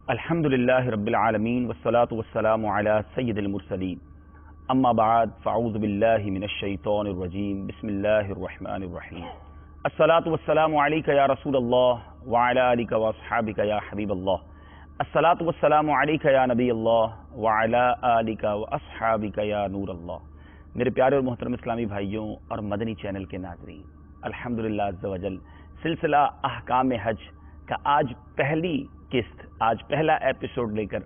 الحمدللہ رب العالمین والصلاة والسلام علی سید المرسلین اما بعد فاعوذ باللہ من الشیطان الرجیم بسم اللہ الرحمن الرحیم الصلاة والسلام علیک یا رسول اللہ وعلی آلک واصحابک یا حبیب اللہ الصلاة والسلام علیک یا نبی اللہ وعلی آلک واصحابک یا نور اللہ۔ میرے پیارے اور محترم اسلامی بھائیوں اور مدنی چینل کے ناظرین، الحمدللہ عز و جل سلسلہ احکام حج کا آج پہلی قسط، آج پہلا ایپیسوڈ لے کر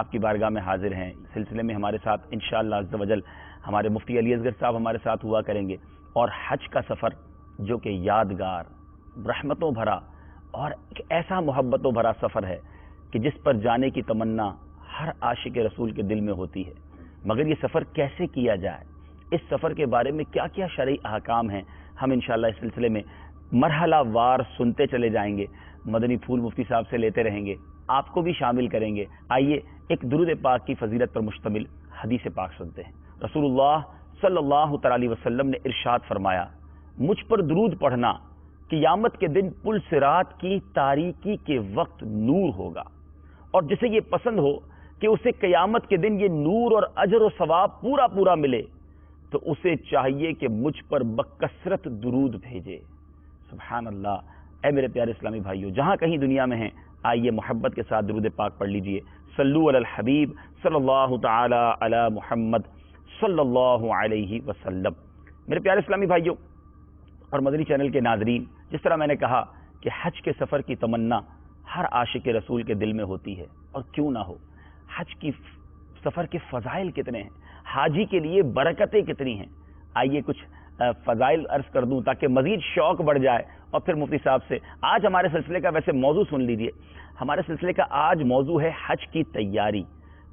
آپ کی بارگاہ میں حاضر ہیں۔ سلسلے میں ہمارے ساتھ انشاءاللہ عز و جل ہمارے مفتی علی اصغر صاحب ہمارے ساتھ ہوا کریں گے، اور حج کا سفر جو کہ یادگار، رحمتوں بھرا اور ایک ایسا محبتوں بھرا سفر ہے کہ جس پر جانے کی تمنا ہر عاشق رسول کے دل میں ہوتی ہے، مگر یہ سفر کیسے کیا جائے، اس سفر کے بارے میں کیا کیا شرعی احکام ہیں، ہم انشاءاللہ اس سلسلے میں مرحلہ وار سنتے چلے جائیں گے، مدنی پھول مفتی صاحب سے لیتے رہیں گے، آپ کو بھی شامل کریں گے۔ آئیے ایک درود پاک کی فضیلت پر مشتمل حدیث پاک سنتے ہیں۔ رسول اللہ صلی اللہ تعالی علیہ وسلم نے ارشاد فرمایا، مجھ پر درود پڑھنا قیامت کے دن پل صراط کی تاریکی کے وقت نور ہوگا، اور جسے یہ پسند ہو کہ اسے قیامت کے دن یہ نور اور اجر و ثواب پورا پورا ملے تو اسے چاہیے کہ مجھ پر بکثرت درود بھیجے۔ سبحان اللہ۔ اے میرے پیارے اسلامی بھائیوں، جہاں کہیں دنیا میں ہیں، آئیے محبت کے ساتھ درود پاک پڑھ لیجئے۔ صلو علی الحبیب صلی اللہ تعالی علی محمد صلی اللہ علیہ وسلم۔ میرے پیارے اسلامی بھائیوں اور مدنی چینل کے ناظرین، جس طرح میں نے کہا کہ حج کے سفر کی تمنا ہر عاشق رسول کے دل میں ہوتی ہے، اور کیوں نہ ہو۔ حج کی سفر کے فضائل کتنے ہیں، حاجی کے لیے برکتیں کتنی ہیں۔ آئیے کچھ فضائل عرض کر دوں تاکہ مزید شوق بڑھ جائے، اور پھر مفتی صاحب سے آج ہمارے سلسلے کا ویسے موضوع سن لیجئے۔ ہمارے سلسلے کا آج موضوع ہے حج کی تیاری،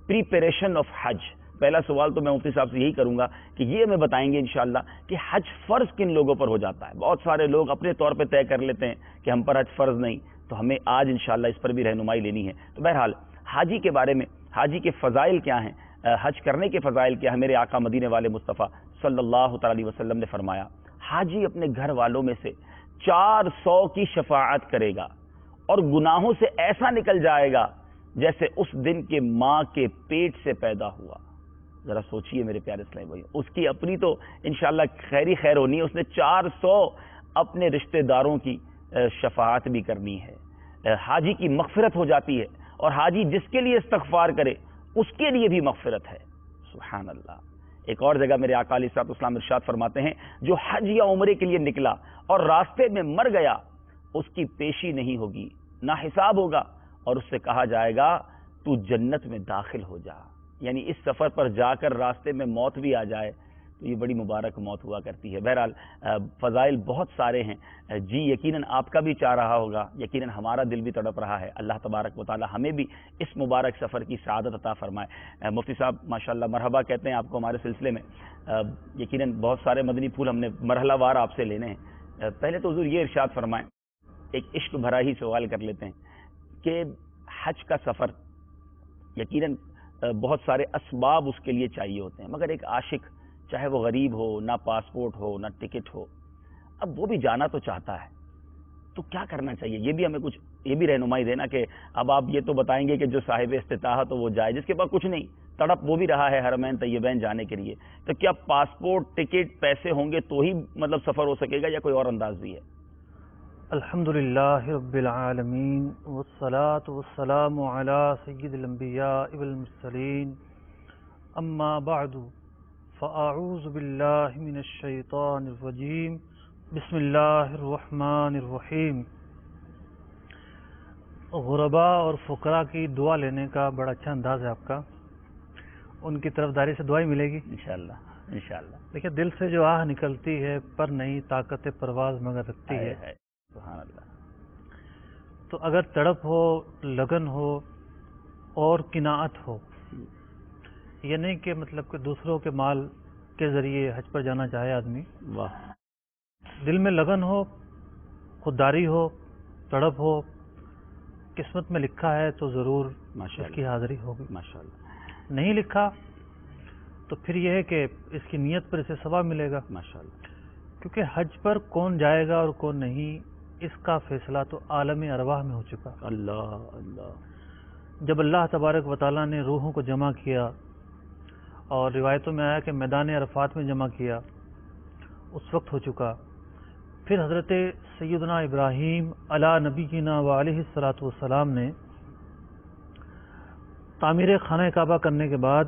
پریپریشن آف حج۔ پہلا سوال تو میں مفتی صاحب سے یہی کروں گا کہ یہ ہمیں بتائیں گے انشاءاللہ کہ حج فرض کن لوگوں پر ہو جاتا ہے۔ بہت سارے لوگ اپنے طور پہ طے کر لیتے ہیں کہ ہم پر حج فرض نہیں، تو ہمیں آج انشاءاللہ اس پر بھی رہنمائی لینی ہے۔ تو بہرحال حاجی کے بارے میں، حاجی کے فضائل کیا ہیں، حج کرنے کے فضائل کیا ہیں۔ میرے آقا مدینے والے مصطفیٰ صلی اللہ تعالی علیہ وسلم نے فرمایا، حاجی اپنے گھر والوں میں سے 400 کی شفاعت کرے گا، اور گناہوں سے ایسا نکل جائے گا جیسے اس دن کے ماں کے پیٹ سے پیدا ہوا۔ ذرا سوچئے میرے پیارے اسلامی بھائیو، اس کی اپنی تو انشاءاللہ خیری خیر ہونی ہے، اس نے 400 اپنے رشتہ داروں کی شفاعت بھی کرنی ہے۔ حاجی کی مغفرت ہو جاتی ہے، اور حاجی جس کے لیے استغفار کرے اس کے لیے بھی مغفرت ہے۔ سبحان اللہ۔ ایک اور جگہ میرے آقا علیہ الصلوۃ والسلام ارشاد فرماتے ہیں، جو حج یا عمرے کے لیے نکلا اور راستے میں مر گیا، اس کی پیشی نہیں ہوگی، نہ حساب ہوگا، اور اس سے کہا جائے گا تو جنت میں داخل ہو جا۔ یعنی اس سفر پر جا کر راستے میں موت بھی آ جائے تو یہ بڑی مبارک موت ہوا کرتی ہے۔ بہرحال فضائل بہت سارے ہیں، جی یقیناً آپ کا بھی چاہ رہا ہوگا، یقیناً ہمارا دل بھی تڑپ رہا ہے۔ اللہ تبارک و تعالی ہمیں بھی اس مبارک سفر کی سعادت عطا فرمائے۔ مفتی صاحب ماشاءاللہ مرحبا کہتے ہیں آپ کو ہمارے سلسلے میں۔ یقیناً بہت سارے مدنی پھول ہم نے مرحلہ وار آپ سے لینے ہیں۔ پہلے تو حضور یہ ارشاد فرمائیں، ایک عشق بھرا ہی سوال کر لیتے ہیں کہ حج کا سفر یقیناً بہت سارے اسباب اس کے لیے چاہیے ہوتے ہیں، مگر ایک عاشق چاہے وہ غریب ہو، نہ پاسپورٹ ہو، نہ ٹکٹ ہو، اب وہ بھی جانا تو چاہتا ہے، تو کیا کرنا چاہیے؟ یہ بھی ہمیں کچھ یہ بھی رہنمائی دینا کہ اب آپ یہ تو بتائیں گے کہ جو صاحب استطاعت ہو وہ جائے، جس کے پاس کچھ نہیں، تڑپ وہ بھی رہا ہے حرمین طیبین جانے کے لیے، تو کیا پاسپورٹ، ٹکٹ، پیسے ہوں گے تو ہی مطلب سفر ہو سکے گا، یا کوئی اور انداز بھی ہے؟ الحمدللہ رب العالمین والصلاة والسلام علی سید الانبیاء والمرسلین، اما بعد فاعوذ باللہ من الشیطان الرجیم، بسم اللہ الرحمن الرحیم۔ غرباء اور فقراء کی دعا لینے کا بڑا اچھا انداز ہے آپ کا، ان کی طرفداری سے دعائی ملے گی انشاءاللہ انشاءاللہ۔ دیکھیں، دل سے جو آہ نکلتی ہے پر نہیں طاقت پرواز مگر رکھتی ہے۔ سبحان اللہ۔ تو اگر تڑپ ہو، لگن ہو اور قناعت ہو، یہ نہیں کہ مطلب کہ دوسروں کے مال کے ذریعے حج پر جانا چاہے آدمی، واہ، دل میں لگن ہو، خودداری ہو، تڑپ ہو، قسمت میں لکھا ہے تو ضرور اس کی حاضری ہوگی۔ ماشاءاللہ۔ نہیں لکھا تو پھر یہ ہے کہ اس کی نیت پر اسے ثواب ملے گا، ماشاءاللہ۔ کیونکہ حج پر کون جائے گا اور کون نہیں، اس کا فیصلہ تو عالم ارواح میں ہو چکا۔ اللہ اللہ۔ جب اللہ تبارک و تعالیٰ نے روحوں کو جمع کیا اور روایتوں میں آیا کہ میدان عرفات میں جمع کیا، اس وقت ہو چکا. پھر حضرت سیدنا ابراہیم علی نبینا و علیہ الصلوۃ والسلام نے تعمیر خانہ کعبہ کرنے کے بعد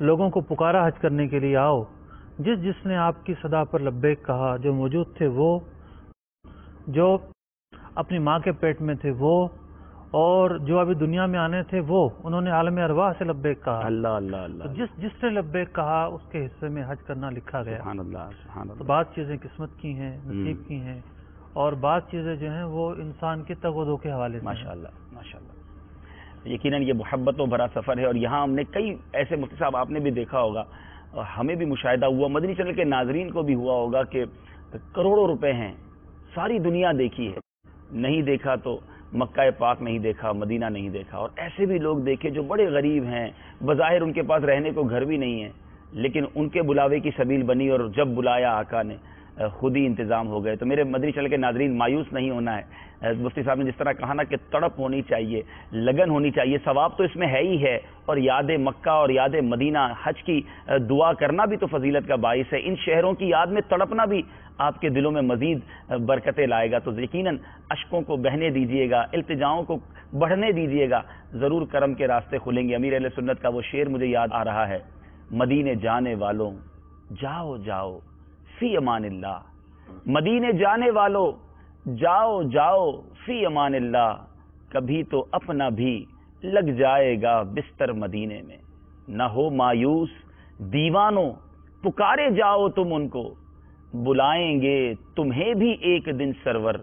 لوگوں کو پکارا حج کرنے کے لیے، آؤ. جس نے آپ کی صدا پر لبیک کہا، جو موجود تھے وہ، جو اپنی ماں کے پیٹ میں تھے وہ، اور جو ابھی دنیا میں آنے تھے وہ، انہوں نے عالم ارواح سے لبیک کہا. اللہ اللہ اللہ. جس نے لبیک کہا اس کے حصے میں حج کرنا لکھا گیا. سبحان اللہ سبحان تو اللہ. بعض چیزیں قسمت کی ہیں، نصیب کی ہیں، اور بعض چیزیں جو ہیں وہ انسان کے تگ و دو کے حوالے سے. ماشاء اللہ ماشاء اللہ. یقیناً یہ محبتوں بھرا سفر ہے، اور یہاں ہم نے کئی ایسے، مفتی صاحب آپ نے بھی دیکھا ہوگا، ہمیں بھی مشاہدہ ہوا، مدنی چینل کے ناظرین کو بھی ہوا ہوگا کہ کروڑوں روپے ہیں، ساری دنیا دیکھی ہے، نہیں دیکھا تو مکہ پاک نہیں دیکھا، مدینہ نہیں دیکھا. اور ایسے بھی لوگ دیکھے جو بڑے غریب ہیں، بظاہر ان کے پاس رہنے کو گھر بھی نہیں ہے، لیکن ان کے بلاوے کی سبیل بنی، اور جب بلایا آقا نے خود ہی انتظام ہو گئے. تو میرے مدنی چینل کے ناظرین، مایوس نہیں ہونا ہے. مفتی صاحب نے جس طرح کہا نا کہ تڑپ ہونی چاہیے، لگن ہونی چاہیے، ثواب تو اس میں ہے ہی ہے، اور یاد مکہ اور یاد مدینہ، حج کی دعا کرنا بھی تو فضیلت کا باعث ہے. ان شہروں کی یاد میں تڑپنا بھی آپ کے دلوں میں مزید برکتیں لائے گا. تو یقیناً اشکوں کو بہنے دیجئے گا، التجاؤں کو بڑھنے دیجئے گا، ضرور کرم کے راستے کھلیں گے. امیر اہل سنت کا وہ شعر مجھے یاد آ رہا ہے، مدینے جانے والوں جاؤ جاؤ فی امان اللہ. مدینے جانے والوں جاؤ جاؤ فی امان اللہ. کبھی تو اپنا بھی لگ جائے گا بستر مدینے میں. نہ ہو مایوس دیوانوں پکارے جاؤ تم ان کو، بلائیں گے تمہیں بھی ایک دن سرور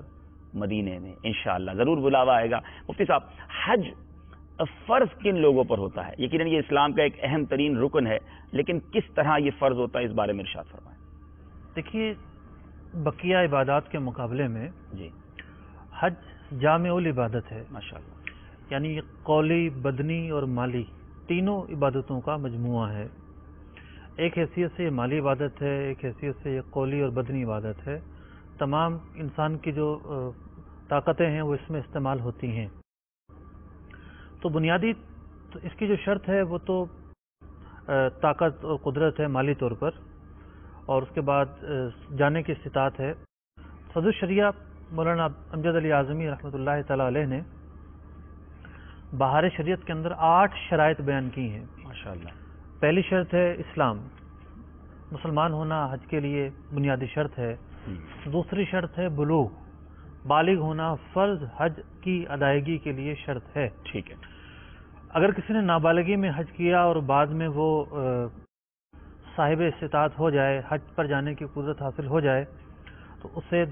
مدینے میں. انشاءاللہ ضرور بلاوا آئے گا. مفتی صاحب، حج فرض کن لوگوں پر ہوتا ہے؟ یقیناً یہ اسلام کا ایک اہم ترین رکن ہے، لیکن کس طرح یہ فرض ہوتا ہے، اس بارے میں ارشاد فرمائیں. دیکھیے، بقیہ عبادات کے مقابلے میں جی، حج جامع العبادت ہے. ماشاءاللہ. یعنی یہ قولی، بدنی اور مالی تینوں عبادتوں کا مجموعہ ہے. ایک حیثیت سے یہ مالی عبادت ہے، ایک حیثیت سے یہ قولی اور بدنی عبادت ہے. تمام انسان کی جو طاقتیں ہیں وہ اس میں استعمال ہوتی ہیں. تو بنیادی اس کی جو شرط ہے وہ تو طاقت اور قدرت ہے مالی طور پر، اور اس کے بعد جانے کی استطاعت ہے. صدر الشریعہ مولانا امجد علی اعظمی رحمۃ اللہ تعالی علیہ نے بہار شریعت کے اندر 8 شرائط بیان کی ہیں. ماشاءاللہ. پہلی شرط ہے اسلام، مسلمان ہونا حج کے لیے بنیادی شرط ہے. دوسری شرط ہے بلوغ، بالغ ہونا فرض حج کی ادائیگی کے لیے شرط ہے. ٹھیک ہے. اگر کسی نے نابالغی میں حج کیا اور بعد میں وہ صاحب استطاعت ہو جائے، حج پر جانے کی قدرت حاصل ہو جائے، تو اسے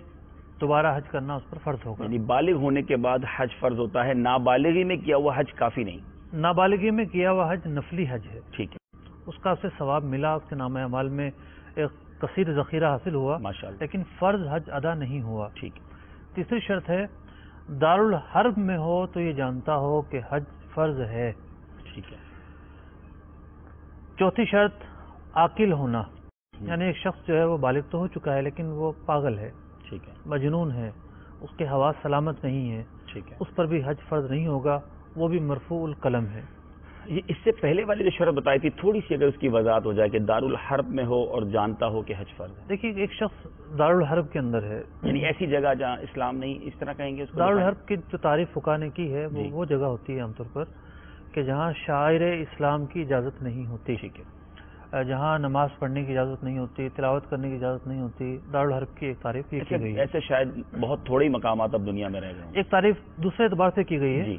دوبارہ حج کرنا اس پر فرض ہوگا. یعنی بالغ ہونے کے بعد حج فرض ہوتا ہے، نابالغی میں کیا ہوا حج کافی نہیں. نابالغی میں کیا ہوا حج نفلی حج ہے. ٹھیک ہے. اس کا اسے ثواب ملا، اس کے نامہ اعمال میں ایک کثیر ذخیرہ حاصل ہوا، ماشاءاللہ. لیکن فرض حج ادا نہیں ہوا. ٹھیک ہے. تیسری شرط ہے دارالحرب میں ہو تو یہ جانتا ہو کہ حج فرض ہے. ٹھیک ہے. چوتھی شرط عاقل ہونا، یعنی ایک شخص جو ہے وہ بالغ تو ہو چکا ہے لیکن وہ پاگل ہے، ٹھیک ہے. مجنون ہے، اس کے حواس سلامت نہیں ہے، ٹھیک ہے. اس پر بھی حج فرض نہیں ہوگا، وہ بھی مرفوع القلم ہے. یہ اس سے پہلے والی جو شرط بتائی تھی، تھوڑی سی اگر اس کی وضاحت ہو جائے کہ دارالحرب میں ہو اور جانتا ہو کہ حج فرض ہے. دیکھیے، ایک شخص دارالحرب کے اندر ہے، یعنی ایسی جگہ جہاں اسلام نہیں، اس طرح کہیں گے اس کو. دارالحرب کی جو تعریف فقہا نے کی ہے جی. وہ جگہ ہوتی ہے عام طور پر کہ جہاں شاعر اسلام کی اجازت نہیں ہوتی، ٹھیک ہے. جہاں نماز پڑھنے کی اجازت نہیں ہوتی، تلاوت کرنے کی اجازت نہیں ہوتی. دارالحرب کی ایک تعریف یہ کی گئی ہے. ایسے شاید بہت تھوڑے مقامات اب دنیا میں رہ گئے ہیں. ایک تعریف دوسرے اعتبار سے کی گئی ہے جی.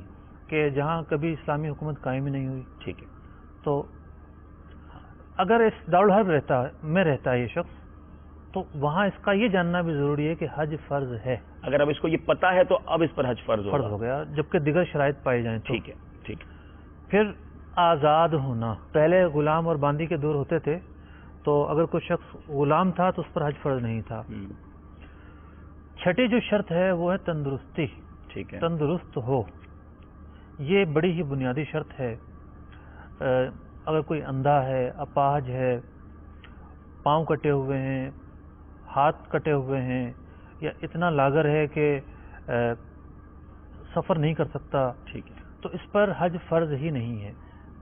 کہ جہاں کبھی اسلامی حکومت قائم ہی نہیں ہوئی. ٹھیک ہے. تو اگر اس دارالحرب میں رہتا ہے یہ شخص، تو وہاں اس کا یہ جاننا بھی ضروری ہے کہ حج فرض ہے. اگر اب اس کو یہ پتا ہے تو اب اس پر حج فرض ہو گیا، جبکہ دیگر شرائط پائی جائیں تو. ٹھیک ہے. ٹھیک ہے. پھر آزاد ہونا. پہلے غلام اور باندی کے دور ہوتے تھے، تو اگر کوئی شخص غلام تھا تو اس پر حج فرض نہیں تھا. چھٹی جو شرط ہے وہ ہے تندرستی. ٹھیک ہے. تندرست ہو، یہ بڑی ہی بنیادی شرط ہے. اگر کوئی اندھا ہے، اپاہج ہے، پاؤں کٹے ہوئے ہیں، ہاتھ کٹے ہوئے ہیں، یا اتنا لاغر ہے کہ سفر نہیں کر سکتا، ٹھیک ہے. تو اس پر حج فرض ہی نہیں ہے.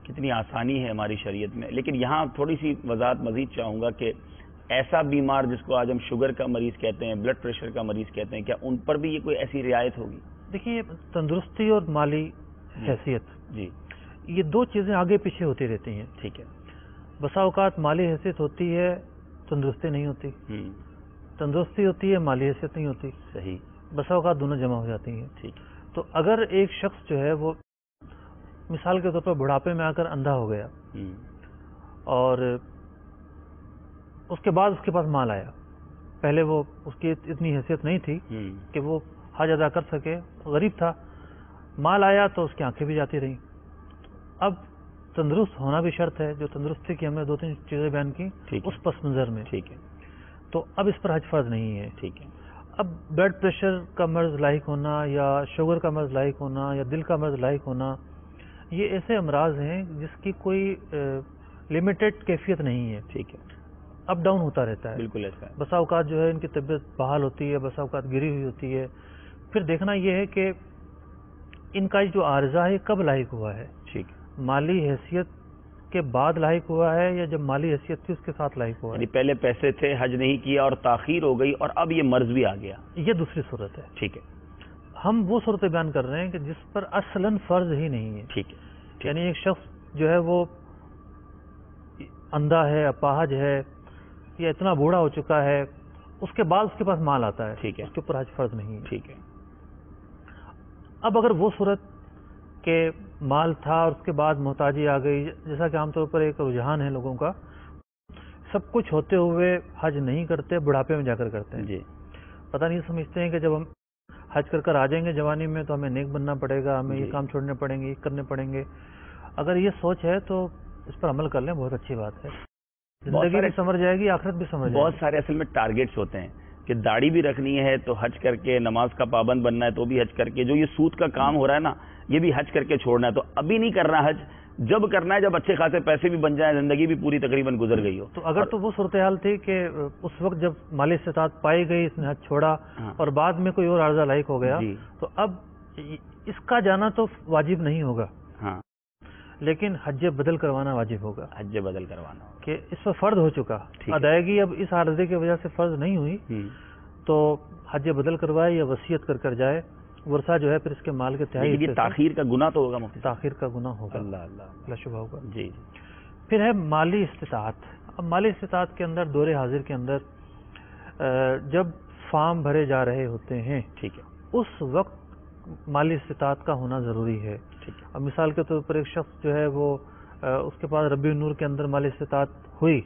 کتنی آسانی ہے ہماری شریعت میں. لیکن یہاں تھوڑی سی وضاحت مزید چاہوں گا کہ ایسا بیمار جس کو آج ہم شوگر کا مریض کہتے ہیں، بلڈ پریشر کا مریض کہتے ہیں، کیا ان پر بھی یہ کوئی ایسی رعایت ہوگی؟ دیکھیے، تندرستی اور مالی حیثیت جی یہ دو چیزیں آگے پیچھے ہوتی رہتی ہیں. ٹھیک ہے. بسا اوقات مالی حیثیت ہوتی ہے، تندرستی نہیں ہوتی. تندرستی ہوتی ہے، مالی حیثیت نہیں ہوتی. صحیح. بسا اوقات دونوں جمع ہو جاتی ہیں. ٹھیک. تو اگر ایک شخص جو ہے وہ مثال کے طور پر بڑھاپے میں آ کر اندھا ہو گیا اور اس کے بعد اس کے پاس مال آیا، پہلے وہ اس کی اتنی حیثیت نہیں تھی کہ وہ حج ادا کر سکے، غریب تھا، مال آیا تو اس کی آنکھیں بھی جاتی رہیں. اب تندرست ہونا بھی شرط ہے، جو تندرستی کی ہم نے 2-3 چیزیں بیان کی اس پس منظر میں. ٹھیک ہے. تو اب اس پر حج فرض نہیں ہے. ٹھیک ہے. اب بلڈ پریشر کا مرض لاحق ہونا یا شوگر کا مرض لاحق ہونا یا دل کا مرض لاحق ہونا، یہ ایسے امراض ہیں جس کی کوئی لمیٹڈ کیفیت نہیں ہے. ٹھیک ہے. اپ ڈاؤن ہوتا رہتا ہے. بالکل ایسا ہے. بسا اوقات جو ہے ان کی طبیعت بحال ہوتی ہے، بسا اوقات گری ہوئی ہوتی ہے. پھر دیکھنا یہ ہے کہ ان کا جو عارضہ ہے کب لاحق ہوا ہے. ٹھیک. مالی حیثیت کے بعد لاحق ہوا ہے یا جب مالی حیثیت تھی اس کے ساتھ لاحق ہوا ہے. یعنی پہلے پیسے تھے، حج نہیں کیا اور تاخیر ہو گئی اور اب یہ مرض بھی آ گیا. یہ دوسری صورت ہے. ٹھیک ہے. ہم وہ صورتیں بیان کر رہے ہیں کہ جس پر اصلاً فرض ہی نہیں ہے. ٹھیک ہے. یعنی ایک شخص جو ہے وہ اندھا ہے، اپاہج ہے یا اتنا بوڑھا ہو چکا ہے، اس کے بعد اس کے پاس مال آتا ہے. ٹھیک ہے. اس کے اوپر حج فرض نہیں ہے. ٹھیک ہے. اب اگر وہ صورت کہ مال تھا اور اس کے بعد محتاجی آ گئی، جیسا کہ عام طور پر ایک رجحان ہے لوگوں کا، سب کچھ ہوتے ہوئے حج نہیں کرتے، بڑھاپے میں جا کر کرتے ہیں. جی. پتہ نہیں سمجھتے ہیں کہ جب ہم حج کر آ جائیں گے جوانی میں تو ہمیں نیک بننا پڑے گا، ہمیں یہ کام چھوڑنے پڑیں گے، یہ کرنے پڑیں گے. اگر یہ سوچ ہے تو اس پر عمل کر لیں، بہت اچھی بات ہے. زندگی بھی سمجھ جائے گی، آخرت بھی سمجھ جائے گی. بہت سارے اصل میں ٹارگیٹس ہوتے ہیں کہ داڑھی بھی رکھنی ہے تو حج کر کے، نماز کا پابند بننا ہے تو بھی حج کر کے، جو یہ سود کا کام ہو رہا ہے نا یہ بھی حج کر کے چھوڑنا ہے. تو ابھی نہیں کرنا حج، جب کرنا ہے جب اچھے خاصے پیسے بھی بن جائیں، زندگی بھی پوری تقریباً گزر گئی ہو. تو اگر تو وہ صورتحال تھی کہ اس وقت جب مالی استطاعت پائی گئی اس نے حج چھوڑا اور بعد میں کوئی اور عارضہ لاحق ہو گیا تو اب اس کا جانا تو واجب نہیں ہوگا. ہاں. لیکن حج بدل کروانا واجب ہوگا. حج بدل کروانا کہ اس پر فرض ہو چکا، ادائیگی اب اس عارضے کی وجہ سے فرض نہیں ہوئی تو حج بدل کروائے یا وصیت کر جائے. ورثہ جو ہے پھر اس کے مال کے تہائی تاخیر کا گناہ تو ہوگا. تاخیر کا گناہ ہوگا. اللہ شبہ ہوگا. جی. پھر ہے مالی استطاعت. اب مالی استطاعت کے اندر دور حاضر کے اندر جب فارم بھرے جا رہے ہوتے ہیں، ٹھیک ہے، اس وقت مالی استطاعت کا ہونا ضروری ہے. اب مثال کے طور پر ایک شخص جو ہے وہ اس کے پاس ربیع النور کے اندر مالی استطاعت ہوئی،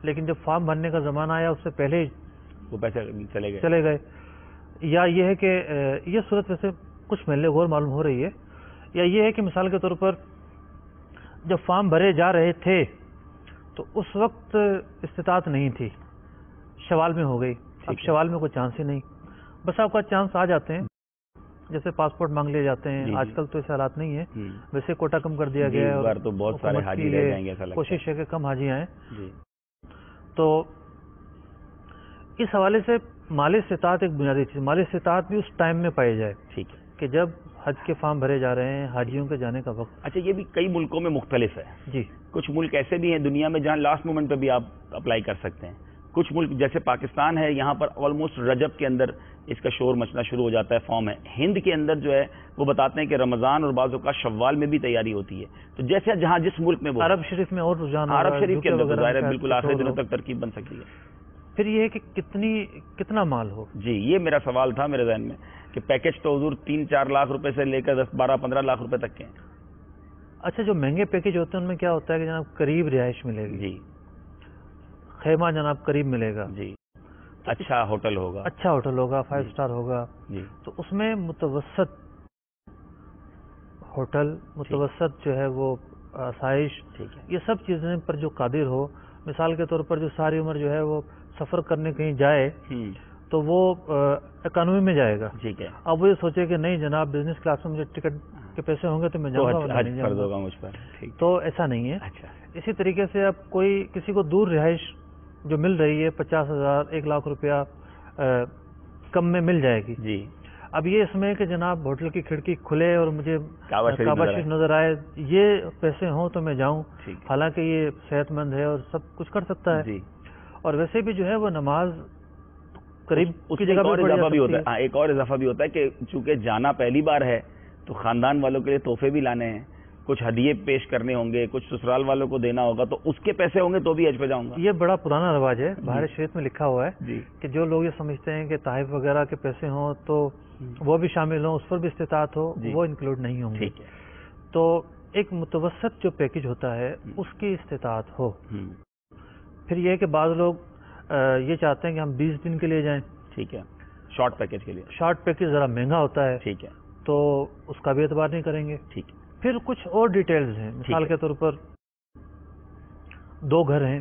لیکن جب فارم بھرنے کا زمانہ آیا اس سے پہلے وہ پیسے چلے گئے، یا یہ ہے کہ یہ صورت ویسے کچھ محلے غور معلوم ہو رہی ہے، یا یہ ہے کہ مثال کے طور پر جب فارم بھرے جا رہے تھے تو اس وقت استطاعت نہیں تھی، شوال میں ہو گئی. اب شوال میں کوئی چانس ہی نہیں. بس آپ کا چانس آ جاتے ہیں، جیسے پاسپورٹ مانگ لیے جاتے ہیں. آج کل تو ایسے حالات نہیں ہیں، ویسے کوٹا کم کر دیا گیا ہے تو بہت سارے حاجی رہ جائیں گے. کوشش ہے کہ کم حاجی آئیں. تو اس حوالے سے مالی استطاعت ایک بنیادی چیز، مالی استطاعت بھی اس ٹائم میں پائی جائے. ٹھیک ہے. کہ جب حج کے فارم بھرے جا رہے ہیں، حاجیوں کے جانے کا وقت. اچھا، یہ بھی کئی ملکوں میں مختلف ہے. جی. کچھ ملک ایسے بھی ہیں دنیا میں جہاں لاسٹ مومنٹ پہ بھی آپ اپلائی کر سکتے ہیں. کچھ ملک جیسے پاکستان ہے، یہاں پر آلموسٹ رجب کے اندر اس کا شور مچنا شروع ہو جاتا ہے، فارم ہے. ہند کے اندر جو ہے وہ بتاتے ہیں کہ رمضان اور بعض اوقات شوال میں بھی تیاری ہوتی ہے. تو جیسے جہاں جس ملک میں وہ عرب شریف میں اور رجحان، عرب شریف کے اندر ظاہر ہے بالکل آخری دنوں تک ترکیب بن سکتی ہے. پھر یہ ہے کہ کتنا مال ہو. جی، یہ میرا سوال تھا میرے ذہن میں کہ پیکج تو حضور 3-4 لاکھ روپے سے لے کر 10-12-15 لاکھ روپے تک کے ہیں. اچھا، جو مہنگے پیکج ہوتے ہیں ان میں کیا ہوتا ہے کہ جناب قریب رہائش ملے گی. جی. خیمہ جناب قریب ملے گا. جی. اچھا ہوٹل ہوگا. اچھا ہوٹل ہوگا، 5 اسٹار ہوگا. جی. تو اس میں متوسط ہوٹل، متوسط جو ہے وہ آسائش، یہ سب چیزیں پر جو قادر ہو، مثال کے طور پر جو ساری عمر جو ہے وہ سفر کرنے کہیں جائے تو وہ اکانومی میں جائے گا. ٹھیک ہے. اب وہ یہ سوچے کہ نہیں جناب بزنس کلاس میں مجھے ٹکٹ کے پیسے ہوں گے تو میں جاؤں گا، مجھ پر. تو ایسا نہیں ہے. اچھا. اسی طریقے سے اب کسی کو دور رہائش جو مل رہی ہے 50,000 1 لاکھ روپیہ کم میں مل جائے گی. جی. اب یہ اس میں کہ جناب ہوٹل کی کھڑکی کھلے اور مجھے کعبہ شریف نظر آئے، یہ پیسے ہوں تو میں جاؤں، ٹھیک حالانکہ یہ صحت مند ہے اور سب کچھ کر سکتا ہے جی. اور ویسے بھی جو ہے وہ نماز قریب اس کی میں جگہ ایک اور پہ پڑھی جا اضافہ بھی ہوتا سکتی ہے. ایک اور اضافہ بھی ہوتا ہے کہ چونکہ جانا پہلی بار ہے تو خاندان والوں کے لیے تحفے بھی لانے ہیں، کچھ ہدیے پیش کرنے ہوں گے، کچھ سسرال والوں کو دینا ہوگا، تو اس کے پیسے ہوں گے تو بھی حج پہ جاؤں گا. یہ بڑا پرانا رواج ہے، بہار شریف میں لکھا ہوا ہے جی کہ جو لوگ یہ سمجھتے ہیں کہ تحائف وغیرہ کے پیسے ہوں تو وہ بھی شامل ہوں، اس پر بھی استطاعت ہو، جی. وہ انکلوڈ نہیں ہوں گے. ٹھیک ہے. تو ایک متوسط جو پیکج ہوتا ہے اس کی استطاعت ہو. پھر یہ کہ بعض لوگ یہ چاہتے ہیں کہ ہم 20 دن کے لیے جائیں. ٹھیک ہے. شارٹ پیکج کے لیے. شارٹ پیکج ذرا مہنگا ہوتا ہے. ٹھیک ہے. تو اس کا بھی اعتبار نہیں کریں گے. ٹھیک ہے. پھر کچھ اور ڈیٹیلز ہیں، مثال کے طور پر 2 گھر ہیں،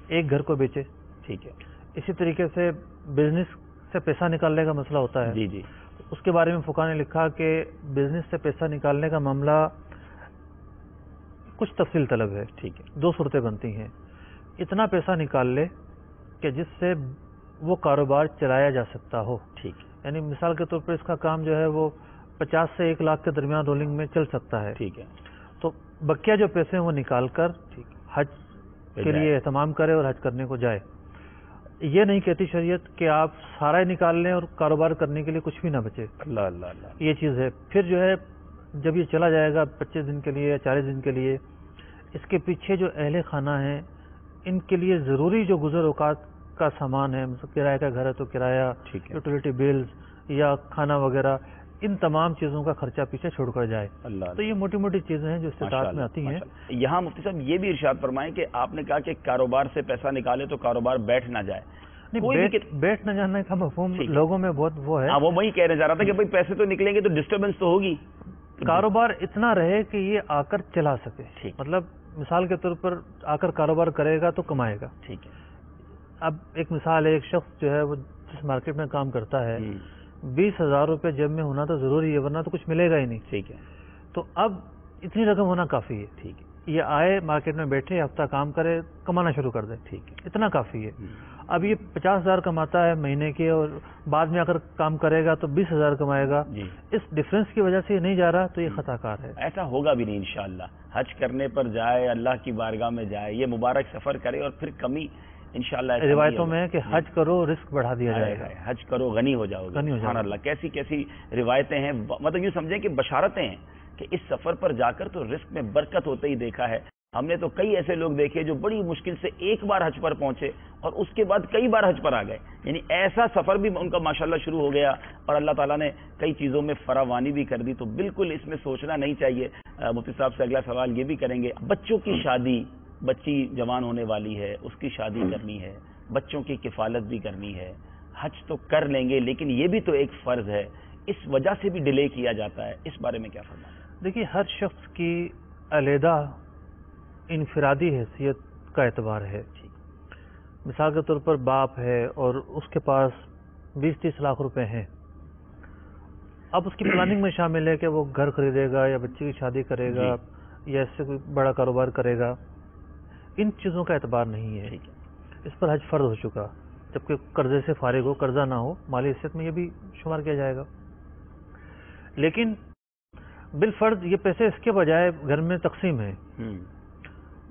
ایک گھر کو بیچے. ٹھیک ہے. اسی طریقے سے بزنس سے پیسہ نکالنے کا مسئلہ ہوتا ہے. جی جی. اس کے بارے میں فقہا نے لکھا کہ بزنس سے پیسہ نکالنے کا معاملہ کچھ تفصیل طلب ہے. ٹھیک ہے. 2 صورتیں بنتی ہیں. اتنا پیسہ نکال لے کہ جس سے وہ کاروبار چلایا جا سکتا ہو. ٹھیک ہے. یعنی مثال کے طور پر اس کا کام جو ہے وہ 50 سے 1 لاکھ کے درمیان رولنگ میں چل سکتا ہے. ٹھیک ہے. تو بقیہ جو پیسے ہیں وہ نکال کر حج کے لیے اہتمام کرے اور حج کرنے کو جائے. یہ نہیں کہتی شریعت کہ آپ سارا ہی نکال لیں اور کاروبار کرنے کے لیے کچھ بھی نہ بچے. اللہ اللہ اللہ. یہ چیز ہے. پھر جو ہے جب یہ چلا جائے گا 25 دن کے لیے یا 40 دن کے لیے، اس کے پیچھے جو اہل خانہ ہیں ان کے لیے ضروری جو گزر اوقات کا سامان ہے، مثلا کرایہ کا گھر ہے تو کرایہ، یوٹیلیٹی بلز یا کھانا وغیرہ، ان تمام چیزوں کا خرچہ پیچھے چھوڑ کر جائے. تو یہ موٹی موٹی چیزیں ہیں جو استطاعت میں آتی ہیں. یہاں مفتی صاحب یہ بھی ارشاد فرمائیں کہ آپ نے کہا کہ کاروبار سے پیسہ نکالے تو کاروبار بیٹھ نہ جائے. بیٹھ نہ جانے کا مفہوم لوگوں میں بہت وہ ہے. وہ وہی کہنے جا رہا تھا کہ بھائی پیسے تو نکلیں گے تو ڈسٹربنس تو ہوگی. کاروبار اتنا رہے کہ یہ آ کر چلا سکے. مطلب مثال کے طور پر آ کر کاروبار کرے گا تو کمائے گا. ٹھیک ہے. اب ایک مثال ہے، ایک شخص جو ہے وہ جس مارکیٹ میں کام کرتا ہے، 20,000 روپے جیب میں ہونا تو ضروری ہے ورنہ تو کچھ ملے گا ہی نہیں. ٹھیک ہے. تو اب اتنی رقم ہونا کافی ہے. ٹھیک ہے. یہ آئے مارکیٹ میں بیٹھے، ہفتہ کام کرے، کمانا شروع کر دے. ٹھیک ہے. اتنا کافی ہے. اب یہ 50,000 کماتا ہے مہینے کے اور بعد میں اگر کام کرے گا تو 20,000 کمائے گا. اس ڈفرنس کی وجہ سے یہ نہیں جا رہا تو یہ خطا کار ہے. ایسا ہوگا بھی نہیں انشاءاللہ. حج کرنے پر جائے، اللہ کی بارگاہ میں جائے، یہ مبارک سفر کرے اور پھر کمی انشاءاللہ روایتوں میں ہے کہ حج کرو رزق بڑھا دیا جائے گا. حج کرو غنی ہو جاؤ گے. سبحان اللہ. کیسی کیسی روایتیں ہیں. مطلب یوں سمجھیں کہ بشارتیں ہیں کہ اس سفر پر جا کر تو رزق میں برکت ہوتے ہی دیکھا ہے. ہم نے تو کئی ایسے لوگ دیکھے جو بڑی مشکل سے ایک بار حج پر پہنچے اور اس کے بعد کئی بار حج پر آ گئے. یعنی ایسا سفر بھی ان کا ماشاءاللہ شروع ہو گیا اور اللہ تعالیٰ نے کئی چیزوں میں فراوانی بھی کر دی. تو بالکل اس میں سوچنا نہیں چاہیے. مفتی صاحب سے اگلا سوال یہ بھی کریں گے، بچوں کی شادی، بچی جوان ہونے والی ہے، اس کی شادی کرنی ہے، بچوں کی کفالت بھی کرنی ہے. حج تو کر لیں گے لیکن یہ بھی تو ایک فرض ہے، اس وجہ سے بھی ڈیلے کیا جاتا ہے. اس بارے میں کیا فرمائیں؟ دیکھیے ہر شخص کی علیحدہ انفرادی حیثیت کا اعتبار ہے. مثال کے طور پر باپ ہے اور اس کے پاس 20-30 لاکھ روپے ہیں. اب اس کی پلاننگ میں شامل ہے کہ وہ گھر خریدے گا یا بچے کی شادی کرے گا یا اس سے کوئی بڑا کاروبار کرے گا. ان چیزوں کا اعتبار نہیں ہے. اس پر حج فرض ہو چکا، جبکہ قرضے سے فارغ ہو، قرضہ نہ ہو، مالی حیثیت میں یہ بھی شمار کیا جائے گا. لیکن بالفرض یہ پیسے اس کے بجائے گھر میں تقسیم ہیں.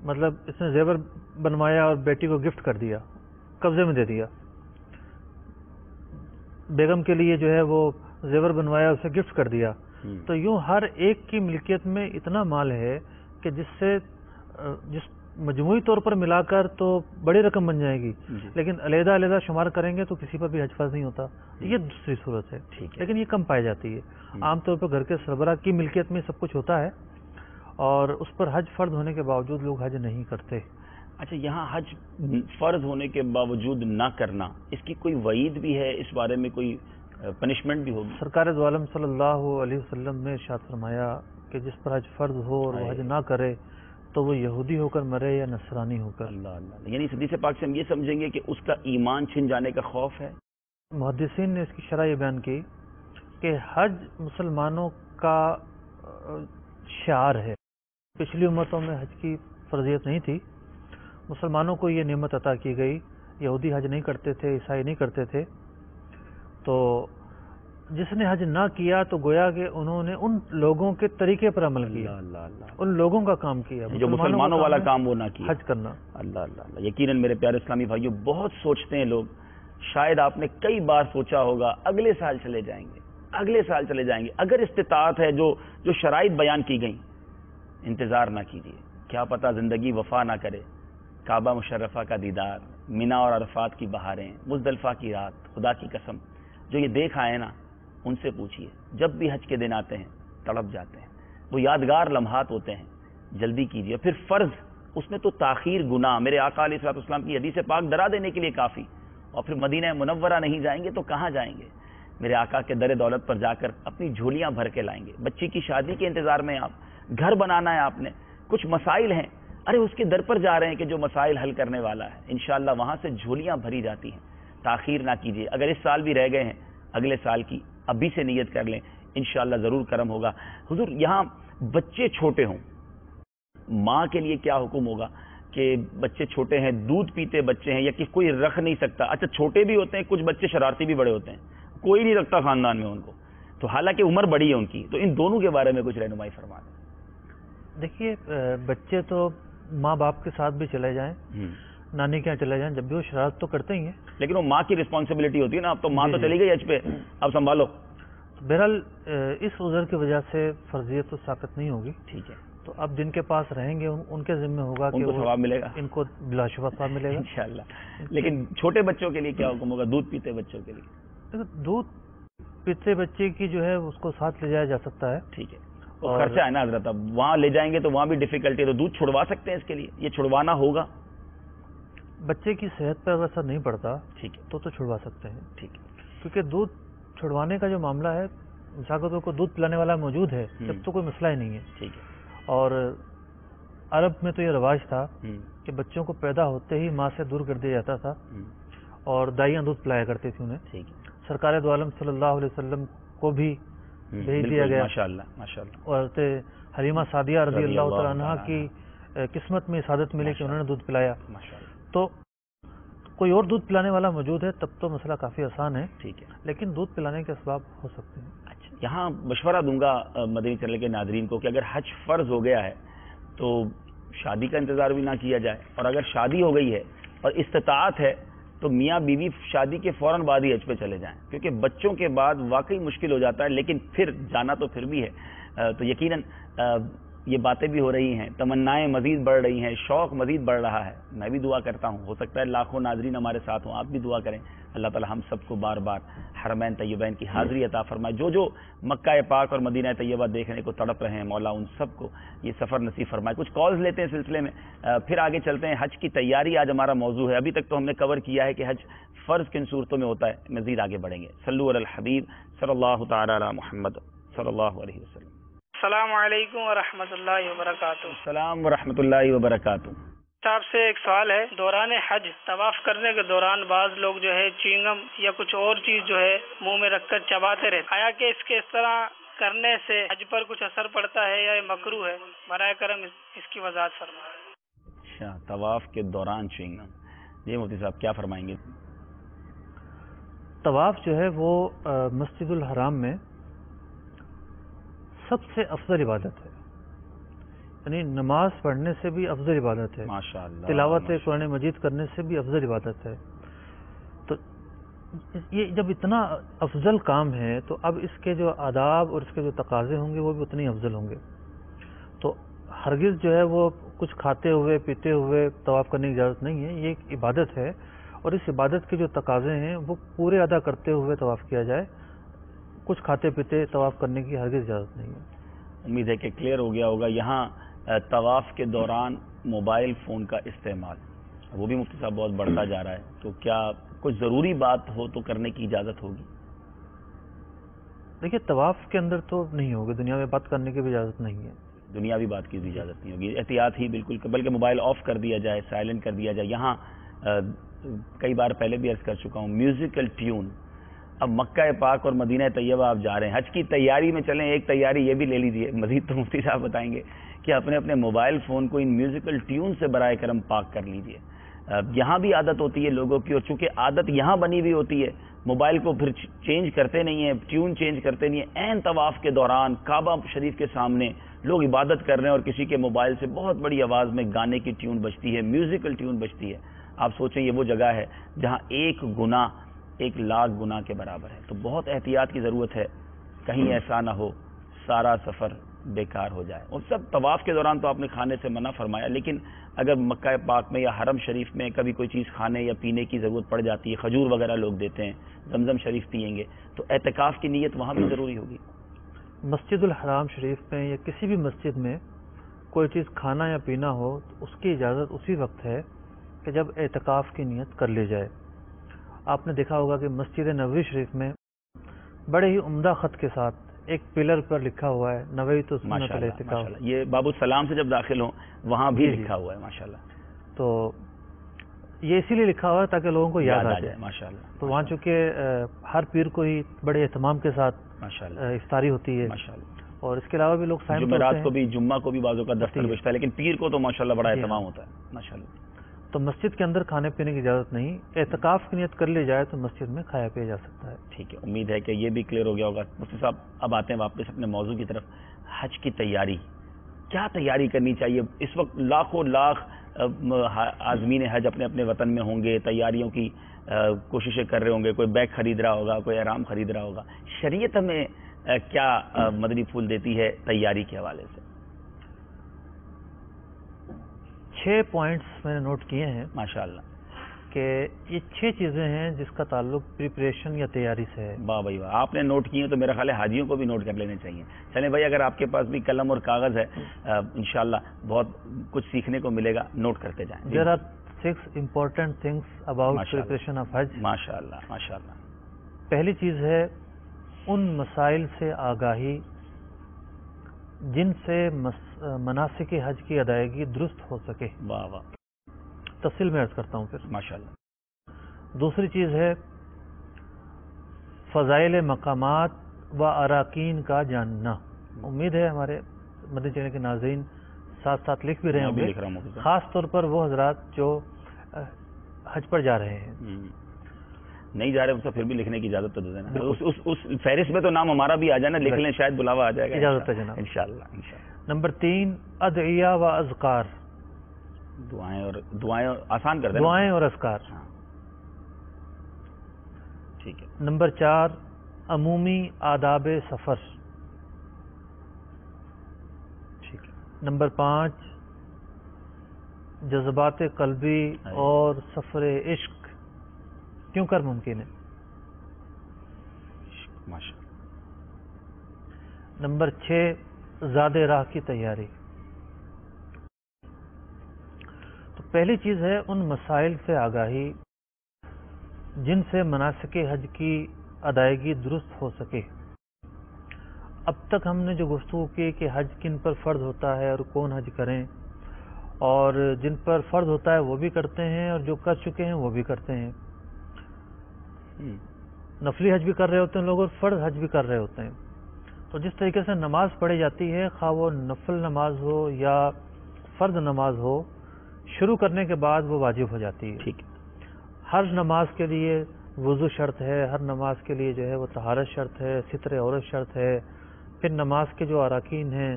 مطلب اس نے زیور بنوایا اور بیٹی کو گفٹ کر دیا، قبضے میں دے دیا. بیگم کے لیے جو ہے وہ زیور بنوایا، اسے گفٹ کر دیا. تو یوں ہر ایک کی ملکیت میں اتنا مال ہے کہ جس مجموعی طور پر ملا کر تو بڑی رقم بن جائے گی، لیکن علیحدہ علیحدہ شمار کریں گے تو کسی پر بھی حج فرض نہیں ہوتا. یہ دوسری صورت ہے، لیکن یہ کم پائی جاتی ہے. عام طور پر گھر کے سربراہ کی ملکیت میں سب کچھ ہوتا ہے اور اس پر حج فرض ہونے کے باوجود لوگ حج نہیں کرتے. اچھا، یہاں حج فرض ہونے کے باوجود نہ کرنا، اس کی کوئی وعید بھی ہے؟ اس بارے میں کوئی پنشمنٹ بھی ہوگی؟ سرکار دو عالم صلی اللہ علیہ وسلم نے ارشاد فرمایا کہ جس پر حج فرض ہو اور وہ حج نہ کرے تو وہ یہودی ہو کر مرے یا نصرانی ہو کر. اللہ اللہ. یعنی حدیث پاک سے ہم یہ سمجھیں گے کہ اس کا ایمان چھن جانے کا خوف ہے. محدثین نے اس کی شرح یہ بیان کی کہ حج مسلمانوں کا شعار ہے. پچھلی امتوں میں حج کی فرضیت نہیں تھی، مسلمانوں کو یہ نعمت عطا کی گئی. یہودی حج نہیں کرتے تھے، عیسائی نہیں کرتے تھے، تو جس نے حج نہ کیا تو گویا کہ انہوں نے ان لوگوں کے طریقے پر عمل کیا، ان لوگوں کا کام کیا جو مسلمانوں والا کام وہ نہ کیا، حج کرنا۔ اللہ اللہ اللہ۔ یقیناً میرے پیارے اسلامی بھائیوں، بہت سوچتے ہیں لوگ، شاید آپ نے کئی بار سوچا ہوگا اگلے سال چلے جائیں گے، اگلے سال چلے جائیں گے۔ اگر استطاعت ہے، جو شرائط بیان کی گئیں، انتظار نہ کیجیے، کیا پتہ زندگی وفا نہ کرے۔ کعبہ مشرفہ کا دیدار، مینا اور عرفات کی بہاریں، مزدلفہ کی رات، خدا کی قسم جو یہ دیکھ آئے نا، ان سے پوچھیے، جب بھی حج کے دن آتے ہیں تڑپ جاتے ہیں۔ وہ یادگار لمحات ہوتے ہیں، جلدی کیجیے۔ پھر فرض، اس میں تو تاخیر گناہ، میرے آقا علیہ الصلوۃ والسلام کی حدیث پاک ڈرا دینے کے لیے کافی، اور پھر مدینہ منورہ نہیں جائیں گے تو کہاں جائیں گے؟ میرے آقا کے در دولت پر جا کر اپنی جھولیاں بھر کے لائیں گے۔ بچی کی شادی کے انتظار میں آپ، گھر بنانا ہے آپ نے، کچھ مسائل ہیں، ارے اس کے در پر جا رہے ہیں کہ جو مسائل حل کرنے والا ہے، انشاءاللہ وہاں سے جھولیاں بھری جاتی ہیں۔ تاخیر نہ کیجیے۔ اگر اس سال بھی رہ گئے ہیں، اگلے سال کی ابھی سے نیت کر لیں، انشاءاللہ ضرور کرم ہوگا۔ حضور، یہاں بچے چھوٹے ہوں، ماں کے لیے کیا حکم ہوگا کہ بچے چھوٹے ہیں، دودھ پیتے بچے ہیں، یا کہ کوئی رکھ نہیں سکتا؟ اچھا، چھوٹے بھی ہوتے ہیں، کچھ بچے شرارتی بھی بڑے ہوتے ہیں، کوئی نہیں رکھتا خاندان میں ان کو، تو حالانکہ عمر بڑی ہے ان کی، تو ان دونوں کے بارے میں کچھ رہنمائی فرما دیں۔ دیکھیے، بچے تو ماں باپ کے ساتھ بھی چلے جائیں، نانی کے یہاں چلے جائیں، جب بھی وہ شرارت تو کرتے ہی ہیں، لیکن وہ ماں کی رسپانسبلٹی ہوتی ہے نا، اب تو ماں تو چلی گئی حج پہ، اب سنبھالو۔ بہرحال اس عذر کی وجہ سے فرضیت تو ثابت نہیں ہوگی، ٹھیک ہے، تو اب جن کے پاس رہیں گے ان کے ذمہ ہوگا کہ ان کو ثواب ملے گا، ان کو بلا شبہ ثواب ملے گا انشاءاللہ۔ لیکن چھوٹے بچوں کے لیے کیا حکم ہوگا، دودھ پیتے بچوں کے لیے؟ دودھ پیتے بچے کی جو ہے اس کو ساتھ لے جایا جا سکتا ہے، ٹھیک ہے، اور خرچہ ہے نا حضرت، اب وہاں لے جائیں گے تو وہاں بھی ڈیفیکلٹی ہے، تو دودھ چھڑوا سکتے ہیں، اس کے لیے یہ چھڑوانا ہوگا؟ بچے کی صحت پر اثر نہیں پڑتا، ٹھیک ہے، تو چھڑوا سکتے ہیں، ٹھیک ہے، کیونکہ دودھ چھڑوانے کا جو معاملہ ہے، مساقتوں کو دودھ پلانے والا موجود ہے، جب تو کوئی مسئلہ ہی نہیں ہے، ٹھیک ہے، اور عرب میں تو یہ رواج تھا کہ بچوں کو پیدا ہوتے ہی ماں سے دور کر دیا جاتا تھا، اور دائیاں دودھ پلایا کرتی تھی انہیں، ٹھیک ہے، سرکار دو عالم صلی اللہ علیہ وسلم کو بھی بھیج دیا گیا، ماشاءاللہ ماشاءاللہ، اور حلیمہ سعدیہ رضی اللہ تعالیٰ عنہا کی قسمت میں سعادت ملی کہ انہوں نے دودھ پلایا، تو کوئی اور دودھ پلانے والا موجود ہے تب تو مسئلہ کافی آسان ہے، ٹھیک ہے، لیکن دودھ پلانے کے اسباب ہو سکتے ہیں۔ اچھا، یہاں مشورہ دوں گا مدنی چینل کے ناظرین کو کہ اگر حج فرض ہو گیا ہے تو شادی کا انتظار بھی نہ کیا جائے، اور اگر شادی ہو گئی ہے اور استطاعت ہے تو میاں بیوی شادی کے فوراً بعد ہی حج پہ چلے جائیں، کیونکہ بچوں کے بعد واقعی مشکل ہو جاتا ہے، لیکن پھر جانا تو پھر بھی ہے، تو یقیناً یہ باتیں بھی ہو رہی ہیں، تمنائیں مزید بڑھ رہی ہیں، شوق مزید بڑھ رہا ہے۔ میں بھی دعا کرتا ہوں، ہو سکتا ہے لاکھوں ناظرین ہمارے ساتھ ہوں، آپ بھی دعا کریں، اللہ تعالی ہم سب کو بار بار حرمین طیبین کی حاضری عطا فرمائے۔ جو مکہ پاک اور مدینہ طیبہ دیکھنے کو تڑپ رہے ہیں، مولا ان سب کو یہ سفر نصیب فرمائے۔ کچھ کالز لیتے ہیں سلسلے میں، پھر آگے چلتے ہیں۔ حج کی تیاری آج ہمارا موضوع ہے، ابھی تک تو ہم نے کور کیا ہے کہ حج فرض کن صورتوں میں ہوتا ہے، مزید آگے بڑھیں گے۔ صلو علی الحبیب صلی اللہ تعالی علی محمد صلی اللہ علیہ وسلم۔ السلام علیکم ورحمۃ اللہ وبرکاتہ۔ السلام ورحمۃ اللہ وبرکاتہ۔ صاحب سے ایک سوال ہے، دوران حج طواف کرنے کے دوران بعض لوگ جو ہے چینگم یا کچھ اور چیز جو ہے منہ میں رکھ کر چباتے رہتے، آیا کہ اس کے اس طرح کرنے سے حج پر کچھ اثر پڑتا ہے یا یہ مکروہ ہے؟ برائے کرم اس کی وضاحت فرمائیں۔ اچھا، طواف کے دوران چینگم، جی مفتی صاحب کیا فرمائیں گے؟ طواف جو ہے وہ مسجد الحرام میں سب سے افضل عبادت ہے، یعنی نماز پڑھنے سے بھی افضل عبادت ہے، ماشاءاللہ، تلاوت قرآن مجید کرنے سے بھی افضل عبادت ہے۔ تو یہ جب اتنا افضل کام ہے تو اب اس کے جو آداب اور اس کے جو تقاضے ہوں گے وہ بھی اتنے ہی افضل ہوں گے، تو ہرگز جو ہے وہ کچھ کھاتے ہوئے پیتے ہوئے طواف کرنے کی اجازت نہیں ہے۔ یہ ایک عبادت ہے اور اس عبادت کے جو تقاضے ہیں وہ پورے ادا کرتے ہوئے طواف کیا جائے، کچھ کھاتے پیتے طواف کرنے کی ہرگز اجازت نہیں ہے۔ امید ہے کہ کلیئر ہو گیا ہوگا۔ یہاں طواف کے دوران موبائل فون کا استعمال، وہ بھی مفتی صاحب بہت بڑھتا جا رہا ہے، تو کیا کچھ ضروری بات ہو تو کرنے کی اجازت ہوگی؟ دیکھیے، طواف کے اندر تو نہیں ہوگی، دنیا میں بات کرنے کی بھی اجازت نہیں ہے، دنیاوی بات کی بھی اجازت نہیں ہوگی، احتیاط ہی بالکل، بلکہ موبائل آف کر دیا جائے، سائلنٹ کر دیا جائے۔ یہاں کئی بار پہلے بھی عرض کر چکا ہوں، میوزیکل ٹیون، اب مکہ پاک اور مدینہ طیبہ آپ جا رہے ہیں، حج کی تیاری میں چلیں، ایک تیاری یہ بھی لے لیجئے، مزید تو مفتی صاحب بتائیں گے کہ اپنے اپنے موبائل فون کو ان میوزیکل ٹیون سے برائے کرم پاک کر لیجئے۔ یہاں بھی عادت ہوتی ہے لوگوں کی، اور چونکہ عادت یہاں بنی ہوئی ہوتی ہے موبائل کو پھر چینج کرتے نہیں ہیں، ٹیون چینج کرتے نہیں ہیں. عین طواف کے دوران کعبہ شریف کے سامنے لوگ عبادت کر رہے ہیں اور کسی کے موبائل سے بہت بڑی آواز میں گانے کی ٹیون بجتی ہے، میوزیکل ٹیون بجتی ہے. آپ سوچیں یہ وہ جگہ ہے جہاں ایک گناہ 1,00,000 گناہ کے برابر ہے. تو بہت احتیاط کی ضرورت ہے، کہیں ایسا نہ ہو سارا سفر بیکار ہو جائے. اور سب طواف کے دوران تو آپ نے کھانے سے منع فرمایا، لیکن اگر مکہ پاک میں یا حرم شریف میں کبھی کوئی چیز کھانے یا پینے کی ضرورت پڑ جاتی ہے، کھجور وغیرہ لوگ دیتے ہیں، زمزم شریف پیئیں گے، تو اعتکاف کی نیت وہاں بھی ضروری ہوگی. مسجد الحرام شریف میں یا کسی بھی مسجد میں کوئی چیز کھانا یا پینا ہو تو اس کی اجازت اسی وقت ہے کہ جب اعتکاف کی نیت کر لی جائے. آپ نے دیکھا ہوگا کہ مسجد نبوی شریف میں بڑے ہی عمدہ خط کے ساتھ ایک پلر پر لکھا ہوا ہے نویت سنت الاعتکاف. یہ باب السلام سے جب داخل ہوں وہاں بھی لکھا ہوا ہے ماشاءاللہ. تو یہ اسی لیے لکھا ہوا ہے تاکہ لوگوں کو یاد آ جائے ماشاءاللہ. تو وہاں چونکہ ہر پیر کو ہی بڑے اہتمام کے ساتھ افطاری ہوتی ہے اور اس کے علاوہ بھی لوگ جمعرات کو بھی، جمعہ کو بھی بازوں کا دفتر بچتا ہے، لیکن پیر کو تو ماشاءاللہ بڑا اہتمام ہوتا ہے ماشاءاللہ. تو مسجد کے اندر کھانے پینے کی اجازت نہیں، اعتکاف کی نیت کر لی جائے تو مسجد میں کھایا پیا جا سکتا ہے. ٹھیک ہے، امید ہے کہ یہ بھی کلیئر ہو گیا ہوگا. مفتی صاحب اب آتے ہیں واپس اپنے موضوع کی طرف. حج کی تیاری، کیا تیاری کرنی چاہیے اس وقت؟ لاکھوں لاکھ عازمین حج اپنے اپنے وطن میں ہوں گے، تیاریوں کی کوششیں کر رہے ہوں گے، کوئی بیگ خرید رہا ہوگا، کوئی احرام خرید رہا ہوگا. شریعت ہمیں کیا مدنی پھول دیتی ہے تیاری کے حوالے سے؟ 6 پوائنٹس میں نے نوٹ کیے ہیں ماشاءاللہ کہ یہ 6 چیزیں ہیں جس کا تعلق پریپریشن یا تیاری سے ہے. واہ بھائی واہ، آپ نے نوٹ کیے تو میرا خیال ہے حاجیوں کو بھی نوٹ کر لینے چاہیے. چلیں بھائی، اگر آپ کے پاس بھی قلم اور کاغذ ہے انشاءاللہ بہت کچھ سیکھنے کو ملے گا. نوٹ کرتے جائیں. There are 6 important things about preparation of Hajj. ماشاءاللہ ماشاءاللہ. پہلی چیز ہے ان مسائل سے آگاہی جن سے مناسک حج کی ادائیگی درست ہو سکے. واہ واہ، تفصیل میں عرض کرتا ہوں پھر. ماشاءاللہ. دوسری چیز ہے فضائل مقامات و اراکین کا جاننا. امید ہے ہمارے مدنی چینل کے ناظرین ساتھ ساتھ لکھ بھی رہے ہوں گے، خاص طور پر وہ حضرات جو حج پر جا رہے ہیں. نہیں جا رہے اس کو پھر بھی لکھنے کی اجازت تو دے دینا. اس فہرست میں تو نام ہمارا بھی آ جائے نا، لکھ لیں، شاید بلاوا آ جائے گا. اجازت ہے جناب انشاءاللہ. نمبر 3 ادعیہ و اذکار. دعائیں آسان کر دیں، دعائیں اور اذکار. ٹھیک ہے. نمبر 4 عمومی آداب سفر. ٹھیک ہے. نمبر 5 جذبات قلبی اور سفر عشق کیوں کر ممکن ہے. ماشاءاللہ. نمبر 6 زاد راہ کی تیاری. تو پہلی چیز ہے ان مسائل سے آگاہی جن سے مناسک حج کی ادائیگی درست ہو سکے. اب تک ہم نے جو گفتگو کی کہ حج کن پر فرض ہوتا ہے اور کون حج کریں، اور جن پر فرض ہوتا ہے وہ بھی کرتے ہیں اور جو کر چکے ہیں وہ بھی کرتے ہیں. نفلی حج بھی کر رہے ہوتے ہیں لوگ اور فرض حج بھی کر رہے ہوتے ہیں. تو جس طریقے سے نماز پڑھی جاتی ہے، خواہ وہ نفل نماز ہو یا فرض نماز ہو، شروع کرنے کے بعد وہ واجب ہو جاتی ہے. ٹھیک ہے. ہر نماز کے لیے وضو شرط ہے، ہر نماز کے لیے جو ہے وہ طہارت شرط ہے، ستر عورت شرط ہے. پھر نماز کے جو اراکین ہیں،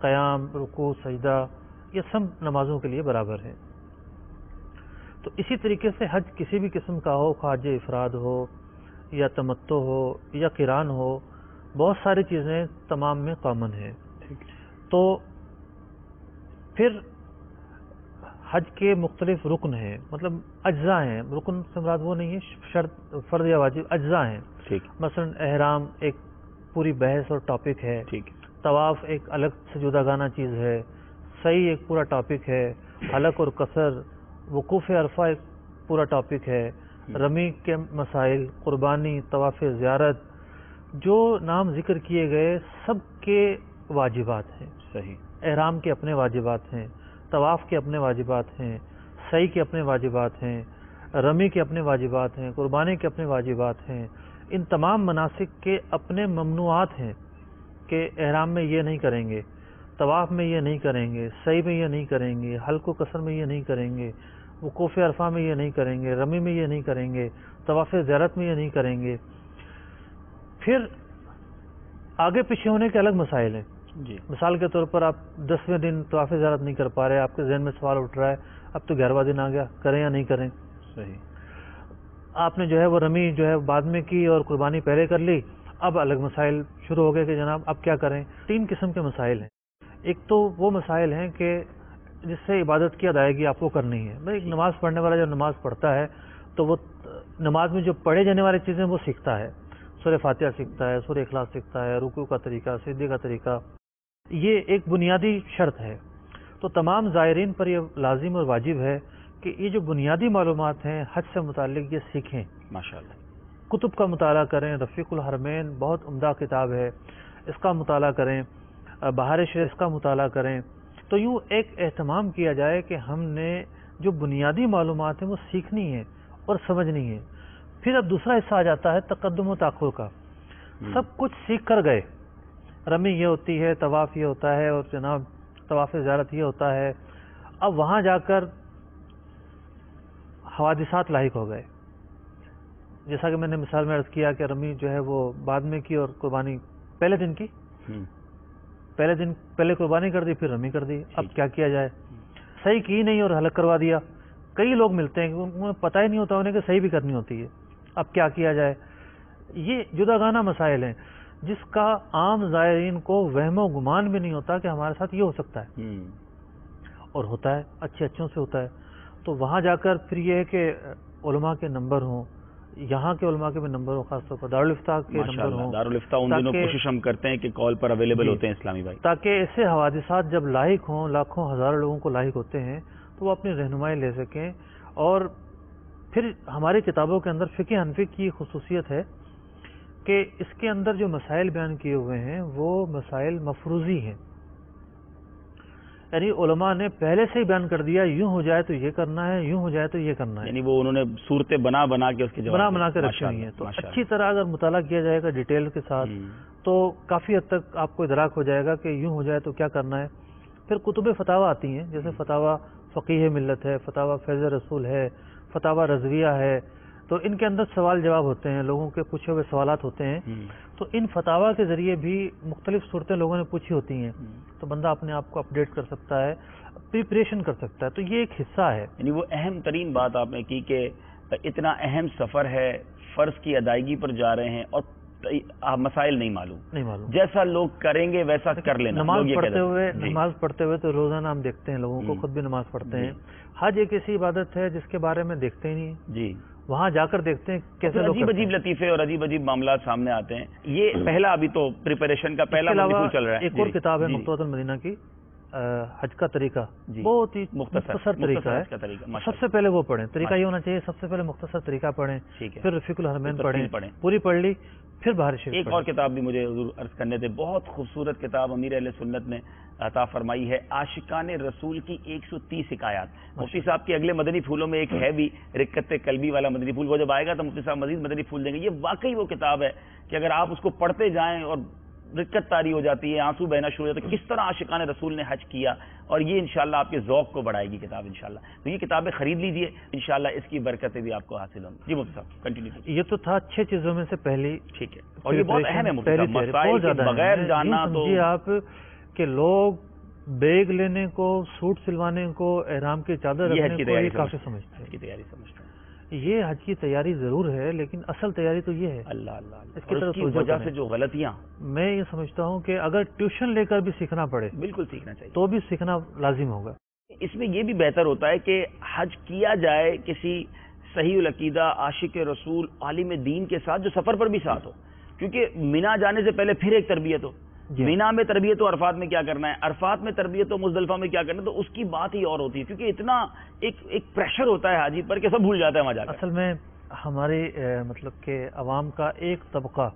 قیام، رکوع، سجدہ، یہ سب نمازوں کے لیے برابر ہے. تو اسی طریقے سے حج کسی بھی قسم کا ہو، خواہ حج افراد ہو یا تمتع ہو یا قران ہو، بہت ساری چیزیں تمام میں کامن ہیں. تو پھر حج کے مختلف رکن ہیں، مطلب اجزاء ہیں. رکن سے مراد وہ نہیں ہے شرط فرض یا واجب، اجزاء ہیں. مثلا احرام ایک پوری بحث اور ٹاپک ہے. طواف ایک الگ سے جداگانہ چیز ہے. سعی ایک پورا ٹاپک ہے. حلق اور قصر، وقوف عرفہ ایک پورا ٹاپک ہے. رمی کے مسائل، قربانی، طواف زیارت، جو نام ذکر کیے گئے سب کے واجبات ہیں. صحیح. احرام کے اپنے واجبات ہیں، طواف کے اپنے واجبات ہیں، سعی کے اپنے واجبات ہیں، رمی کے اپنے واجبات ہیں، قربانی کے اپنے واجبات ہیں. ان تمام مناسک کے اپنے ممنوعات ہیں کہ احرام میں یہ نہیں کریں گے، طواف میں یہ نہیں کریں گے، سعی میں یہ نہیں کریں گے، حلق و قصر میں یہ نہیں کریں گے، وقوف عرفہ میں یہ نہیں کریں گے، رمی میں یہ نہیں کریں گے، طواف زیارت میں یہ نہیں کریں گے. پھر آگے پیچھے ہونے کے الگ مسائل ہیں. جی مثال کے طور پر آپ 10ویں دن طواف زیارت نہیں کر پا رہے، آپ کے ذہن میں سوال اٹھ رہا ہے اب تو 11واں دن آ گیا، کریں یا نہیں کریں. صحیح. آپ نے جو ہے وہ رمی جو ہے بعد میں کی اور قربانی پہلے کر لی، اب الگ مسائل شروع ہو گئے کہ جناب اب کیا کریں. 3 قسم کے مسائل ہیں. ایک تو وہ مسائل ہیں کہ جس سے عبادت کی ادائیگی آپ کو کرنی ہے. ایک نماز پڑھنے والا جب نماز پڑھتا ہے تو وہ نماز میں جو پڑھے جانے والی چیزیں وہ سیکھتا ہے. سورہ فاتحہ سیکھتا ہے، سورہ اخلاص سیکھتا ہے، رکوع کا طریقہ، سجدے کا طریقہ. یہ ایک بنیادی شرط ہے. تو تمام زائرین پر یہ لازم اور واجب ہے کہ یہ جو بنیادی معلومات ہیں حج سے متعلق یہ سیکھیں. ماشاءاللہ. کتب کا مطالعہ کریں. رفیق الحرمین بہت عمدہ کتاب ہے، اس کا مطالعہ کریں. بہار شریف کا مطالعہ کریں. تو یوں ایک اہتمام کیا جائے کہ ہم نے جو بنیادی معلومات ہیں وہ سیکھنی ہے اور سمجھنی ہے. پھر اب دوسرا حصہ آ جاتا ہے تقدم و تاخر کا. سب کچھ سیکھ کر گئے، رمی یہ ہوتی ہے، طواف یہ ہوتا ہے، اور جناب طواف زیارت یہ ہوتا ہے. اب وہاں جا کر حوادثات لاحق ہو گئے. جیسا کہ میں نے مثال میں عرض کیا کہ رمی جو ہے وہ بعد میں کی اور قربانی پہلے دن کی. پہلے قربانی کر دی پھر رمی کر دی. اب کیا کیا جائے؟ صحیح کی نہیں اور ہلاک کروا دیا. کئی لوگ ملتے ہیں کہ انہیں پتہ ہی نہیں ہوتا انہیں کہ صحیح بھی کرنی ہوتی ہے. اب کیا کیا جائے؟ یہ جداگانہ مسائل ہیں جس کا عام زائرین کو وہم و گمان بھی نہیں ہوتا کہ ہمارے ساتھ یہ ہو سکتا ہے، اور ہوتا ہے، اچھوں سے ہوتا ہے. تو وہاں جا کر پھر یہ ہے کہ علماء کے نمبر ہوں، یہاں کے علماء کے بھی نمبر ہوں، خاص طور پر دارالفتاء کے نمبر ہوں. دارالفتاء ان دنوں کوشش ہم کرتے ہیں کہ کال پر اویلیبل ہوتے ہیں اسلامی بھائی، تاکہ ایسے حوادثات جب لاحق ہوں، لاکھوں ہزاروں لوگوں کو لاحق ہوتے ہیں تو وہ اپنی رہنمائی لے سکیں. اور پھر ہماری کتابوں کے اندر فقہ حنفی کی خصوصیت ہے کہ اس کے اندر جو مسائل بیان کیے ہوئے ہیں وہ مسائل مفروضی ہیں. یعنی علماء نے پہلے سے ہی بیان کر دیا یوں ہو جائے تو یہ کرنا ہے، یوں ہو جائے تو یہ کرنا ہے. یعنی وہ انہوں نے صورتیں بنا کے اس کے جواب بنا کے رکھی ہوئی ہیں. تو اچھی طرح اگر مطالعہ کیا جائے گا ڈیٹیل کے ساتھ تو کافی حد تک آپ کو ادراک ہو جائے گا کہ یوں ہو جائے تو کیا کرنا ہے. پھر کتب فتاوی آتی ہیں، جیسے فتاوی فقیہ ملت ہے، فتاوی فیض رسول ہے، فتاوی رضویہ ہے. تو ان کے اندر سوال جواب ہوتے ہیں، لوگوں کے پوچھے ہوئے سوالات ہوتے ہیں. تو ان فتاوی کے ذریعے بھی مختلف صورتیں لوگوں نے پوچھی ہوتی ہیں، تو بندہ اپنے آپ کو اپڈیٹ کر سکتا ہے، پریپریشن کر سکتا ہے. تو یہ ایک حصہ ہے. یعنی وہ اہم ترین بات آپ نے کی کہ اتنا اہم سفر ہے، فرض کی ادائیگی پر جا رہے ہیں اور مسائل نہیں معلوم، جیسا لوگ کریں گے ویسا کر لینا. نماز پڑھتے ہوئے تو روزانہ ہم دیکھتے ہیں لوگوں کو، خود بھی نماز پڑھتے ہیں. حج ایک ایسی عبادت ہے جس کے بارے میں دیکھتے ہی نہیں ہیں. جی وہاں جا کر دیکھتے ہیں کیسے عجیب لطیفے اور عجیب معاملات سامنے آتے ہیں. یہ پہلا ابھی تو پریپریشن کا پہلا مدعو چل رہا ہے. ایک اور کتاب ہے مقتضیٰ المدینہ کی، حج کا طریقہ، بہت ہی مختصر طریقہ ہے. سب سے پہلے وہ پڑھیں. طریقہ یہ ہونا چاہیے سب سے پہلے مختصر طریقہ پڑھیں، پھر رفیق الحرمین پڑھیں، پوری پڑھ لی، پھر بہار شریف. ایک اور کتاب بھی مجھے حضور عرض کرنے تھے، بہت خوبصورت کتاب امیر اہل سنت نے عطا فرمائی ہے، عاشقان رسول کی 130 حکایات. مفتی صاحب کے اگلے مدنی پھولوں میں ایک ہے بھی رقت قلبی والا مدنی پھول، وہ جب آئے گا تو مفتی صاحب مزید مدنی پھول دیں گے. یہ واقعی وہ کتاب ہے کہ اگر آپ اس کو پڑھتے جائیں اور رقت طاری ہو جاتی ہے، آنسو بہنا شروع ہو جاتا ہے، کس طرح عاشقان رسول نے حج کیا، اور یہ انشاءاللہ آپ کے ذوق کو بڑھائے گی کتاب انشاءاللہ. تو یہ کتابیں خرید لیجئے، انشاءاللہ اس کی برکتیں بھی آپ کو حاصل ہوں گی. جی مفتی صاحب کنٹینیو کیجیے. یہ تو تھا 6 چیزوں میں سے پہلی. ٹھیک ہے، اور یہ بہت اہم ہے مفتی صاحب، مسائل کے بغیر جاننا. تو سمجھیے آپ کہ لوگ بیگ لینے کو، سوٹ سلوانے کو، احرام کی چادر رکھنے کو یہ کافی سمجھتے ہیں. تیاری سمجھتے ہیں. یہ حج کی تیاری ضرور ہے، لیکن اصل تیاری تو یہ ہے. اللہ اللہ اس کی طرف وجہ سے جو غلطیاں، میں یہ سمجھتا ہوں کہ اگر ٹیوشن لے کر بھی سیکھنا پڑے، بالکل سیکھنا چاہیے، تو بھی سیکھنا لازم ہوگا. اس میں یہ بھی بہتر ہوتا ہے کہ حج کیا جائے کسی صحیح العقیدہ عاشق رسول عالم دین کے ساتھ جو سفر پر بھی ساتھ ہو، کیونکہ مینا جانے سے پہلے پھر ایک تربیت ہو. مینا میں تربیت ہو، عرفات میں کیا کرنا ہے، عرفات میں تربیت ہو، مزدلفہ میں کیا کرنا ہے، تو اس کی بات ہی اور ہوتی ہے، کیونکہ اتنا ایک پریشر ہوتا ہے حاجی پر کہ سب بھول جاتا ہے وہاں جا کر. اصل میں ہماری مطلب کہ عوام کا ایک طبقہ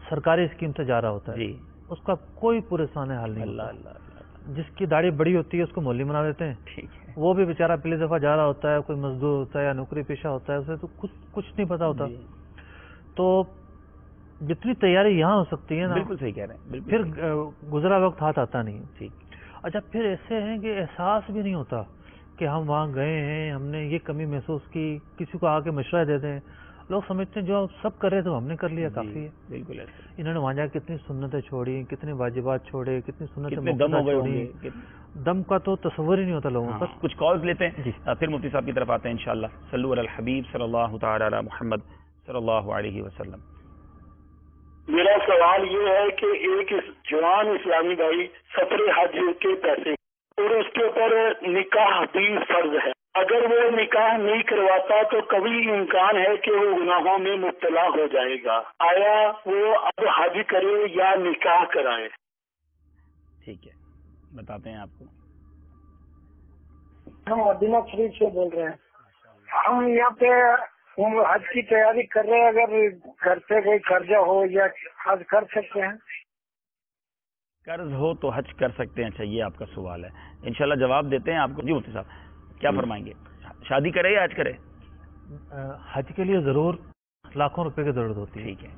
سرکاری اسکیم سے جا رہا ہوتا ہے، جی اس کا کوئی پریشان حال نہیں. اللہ اللہ. جس کی داڑھی بڑی ہوتی ہے اس کو مولوی بنا دیتے ہیں. ٹھیک ہے. وہ بھی بیچارہ پہلی دفعہ جا رہا ہوتا ہے، کوئی مزدور ہوتا ہے یا نوکری پیشہ ہوتا ہے، اسے تو کچھ نہیں پتا ہوتا. تو جتنی تیاری یہاں ہو سکتی ہے نا، بالکل صحیح کہہ رہے ہیں، پھر گزرا وقت ہاتھ آتا نہیں. ٹھیک. اچھا پھر ایسے ہیں کہ احساس بھی نہیں ہوتا کہ ہم وہاں گئے ہیں، ہم نے یہ کمی محسوس کی، کسی کو آ کے مشورہ دے دیں. لوگ سمجھتے ہیں جو سب کر رہے تھے ہم نے کر لیا کافی ہے. بالکل ایسا. انہوں نے وہاں جا کے کتنی سنتیں چھوڑی، کتنے واجبات چھوڑے، کتنی سنتیں کتنے دم ہو مقتدہ گئے چھوڑی. ہوں گے. دم کا تو تصور ہی نہیں ہوتا لوگوں پر. کچھ کالز لیتے ہیں جی. پھر مفتی صاحب کی طرف آتے ہیں انشاءاللہ. صلو علی الحبیب صلی اللہ تعالی علی محمد صلی اللہ علیہ وسلم. میرا سوال یہ ہے کہ ایک جوان اسلامی بھائی سفر حج کے پیسے اور اس کے اوپر نکاح بھی فرض ہے، اگر وہ نکاح نہیں کرواتا تو کبھی امکان ہے کہ وہ گناہوں میں مبتلا ہو جائے گا، آیا وہ اب حج کرے یا نکاح کرائے؟ ٹھیک ہے، بتاتے ہیں آپ کو. ہم مدینہ شریف سے بول رہے ہیں. ہم یہاں پہ حج کی تیاری کر رہے ہیں، اگر گھر سے کوئی قرضہ ہو یا حج کر سکتے ہیں؟ قرض ہو تو حج کر سکتے ہیں. اچھا یہ آپ کا سوال ہے، انشاءاللہ جواب دیتے ہیں آپ کو. جی مفتی صاحب کیا فرمائیں گے؟ شادی کرے یا حج کرے؟ حج کے لیے ضرور لاکھوں روپے کی ضرورت ہوتی ہے. ٹھیک ہے.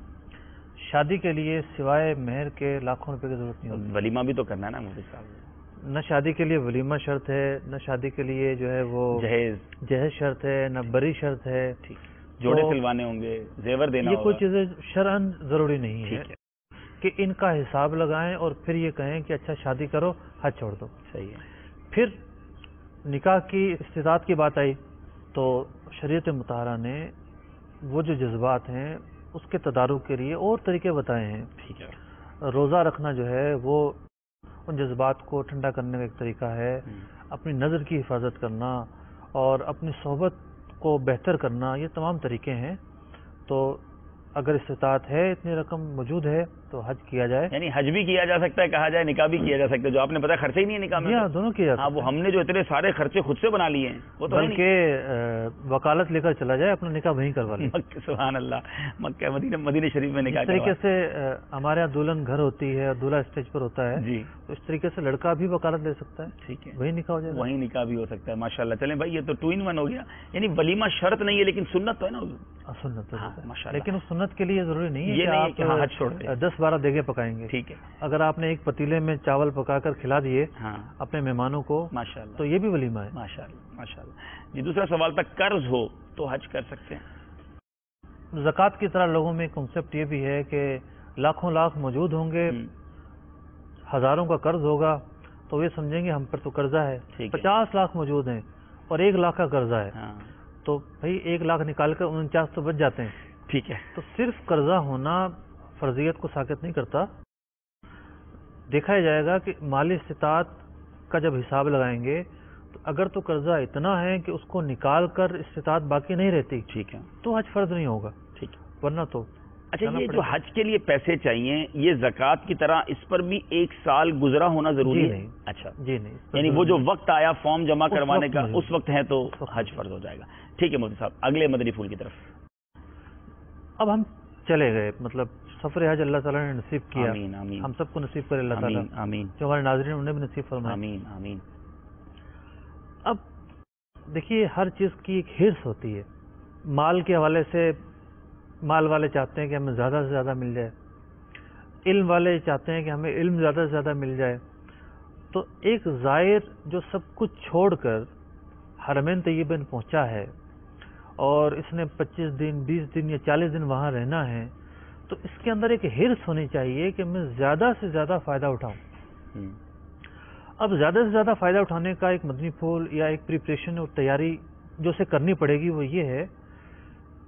شادی کے لیے سوائے مہر کے لاکھوں روپے کی ضرورت نہیں ہوتی. ولیمہ بھی تو کرنا ہے نا مفتی صاحب. نہ شادی کے لیے ولیمہ شرط ہے، نہ شادی کے لیے جو ہے وہ جہیز شرط ہے، نہ بری شرط ہے. ٹھیک. جوڑے سلوانے ہوں گے، زیور دینا یہ ہوگا. کوئی چیزیں شرعاً ضروری نہیں ہے ٹھیک ہے کہ ان کا حساب لگائیں اور پھر یہ کہیں کہ اچھا شادی کرو حج چھوڑ دو. صحیح ہے. پھر نکاح کی استطاعت کی بات آئی تو شریعت مطہرہ نے وہ جو جذبات ہیں اس کے تدارک کے لیے اور طریقے بتائے ہیں. ٹھیک ہے. روزہ رکھنا جو ہے وہ ان جذبات کو ٹھنڈا کرنے کا ایک طریقہ ہے. اپنی نظر کی حفاظت کرنا اور اپنی صحبت کو بہتر کرنا، یہ تمام طریقے ہیں. تو اگر استطاعت ہے، اتنی رقم موجود ہے تو حج کیا جائے. یعنی حج بھی کیا جا سکتا ہے، کہا جائے نکاح بھی کیا جا سکتا ہے. جو آپ نے بتایا خرچے ہی نہیں ہے نکاح میں. ہاں دونوں کیا جاتا ہے. وہ ہم نے جو اتنے سارے خرچے خود سے بنا لیے ہیں وہ تو بلکہ وکالت لے کر چلا جائے، اپنا نکاح وہیں کروا لے. سبحان اللہ. مکہ مدینہ شریف میں نکاح. اس طریقے سے ہمارے یہاں دلہن گھر ہوتی ہے اور دولہا اسٹیج پر ہوتا ہے. جی. تو اس طریقے سے لڑکا بھی وکالت لے سکتا ہے. ٹھیک ہے. وہیں نکاح ہو جائے گا. وہیں نکاح بھی ہو سکتا ہے. ماشاء اللہ. چلیں بھائی یہ تو 2-in-1 ہو گیا. یعنی ولیمہ شرط نہیں ہے لیکن سنت تو ہے نا. سنت ماشاء اللہ. لیکن اس سنت کے لیے ضروری نہیں ہے یہ نہیں کہ آپ حج چھوڑ دیں. 10-12 دیگے پکائیں گے. ٹھیک ہے. اگر آپ نے ایک پتیلے میں چاول پکا کر کھلا دیے اپنے مہمانوں کو ماشاء اللہ تو یہ بھی ولیمہ ہے. ماشاء اللہ ماشاء اللہ. جی دوسرا سوال تھا قرض ہو تو حج کر سکتے ہیں؟ زکوٰۃ کی طرح لوگوں میں کنسپٹ یہ بھی ہے کہ لاکھوں لاکھ موجود ہوں گے، ہزاروں کا قرض ہوگا تو یہ سمجھیں گے ہم پر تو قرضہ ہے. 50 لاکھ موجود ہیں اور 1 لاکھ کا قرضہ ہے تو بھائی 1 لاکھ نکال کر 49 تو بچ جاتے ہیں. ٹھیک ہے. تو صرف قرضہ ہونا فرضیت کو ساقط نہیں کرتا. دیکھا جائے گا کہ مالی استطاعت کا جب حساب لگائیں گے تو اگر تو قرضہ اتنا ہے کہ اس کو نکال کر استطاعت باقی نہیں رہتی، ٹھیک ہے، تو حج فرض نہیں ہوگا. ٹھیک ہے. ورنہ تو اچھا یہ جو حج کے لیے پیسے چاہیے یہ زکوٰۃ کی طرح اس پر بھی 1 سال گزرا ہونا ضروری ہے؟ اچھا جی نہیں. یعنی وہ جو وقت آیا فارم جمع کروانے کا اس وقت ہے تو حج فرض ہو جائے گا. ٹھیک ہے مفتی صاحب اگلے مدنی پھول کی طرف. اب ہم چلے گئے، مطلب سفر حج اللہ تعالیٰ نے نصیب کیا. آمین آمین. ہم سب کو نصیب کرے اللہ تعالیٰ. آمین. جو ہمارے ناظرین انہیں بھی نصیب فرمائے. آمین آمین. اب دیکھیے ہر چیز کی ایک حرص ہوتی ہے. مال کے حوالے سے مال والے چاہتے ہیں کہ ہمیں زیادہ سے زیادہ مل جائے، علم والے چاہتے ہیں کہ ہمیں علم زیادہ سے زیادہ مل جائے. تو ایک زائر جو سب کچھ چھوڑ کر حرمین طیبین پہنچا ہے اور اس نے 25 دن 20 دن یا 40 دن وہاں رہنا ہے تو اس کے اندر ایک حرص ہونی چاہیے کہ میں زیادہ سے زیادہ فائدہ اٹھاؤں. اب زیادہ سے زیادہ فائدہ اٹھانے کا ایک مدنی پھول یا ایک پریپریشن اور تیاری جو اسے کرنی پڑے گی وہ یہ ہے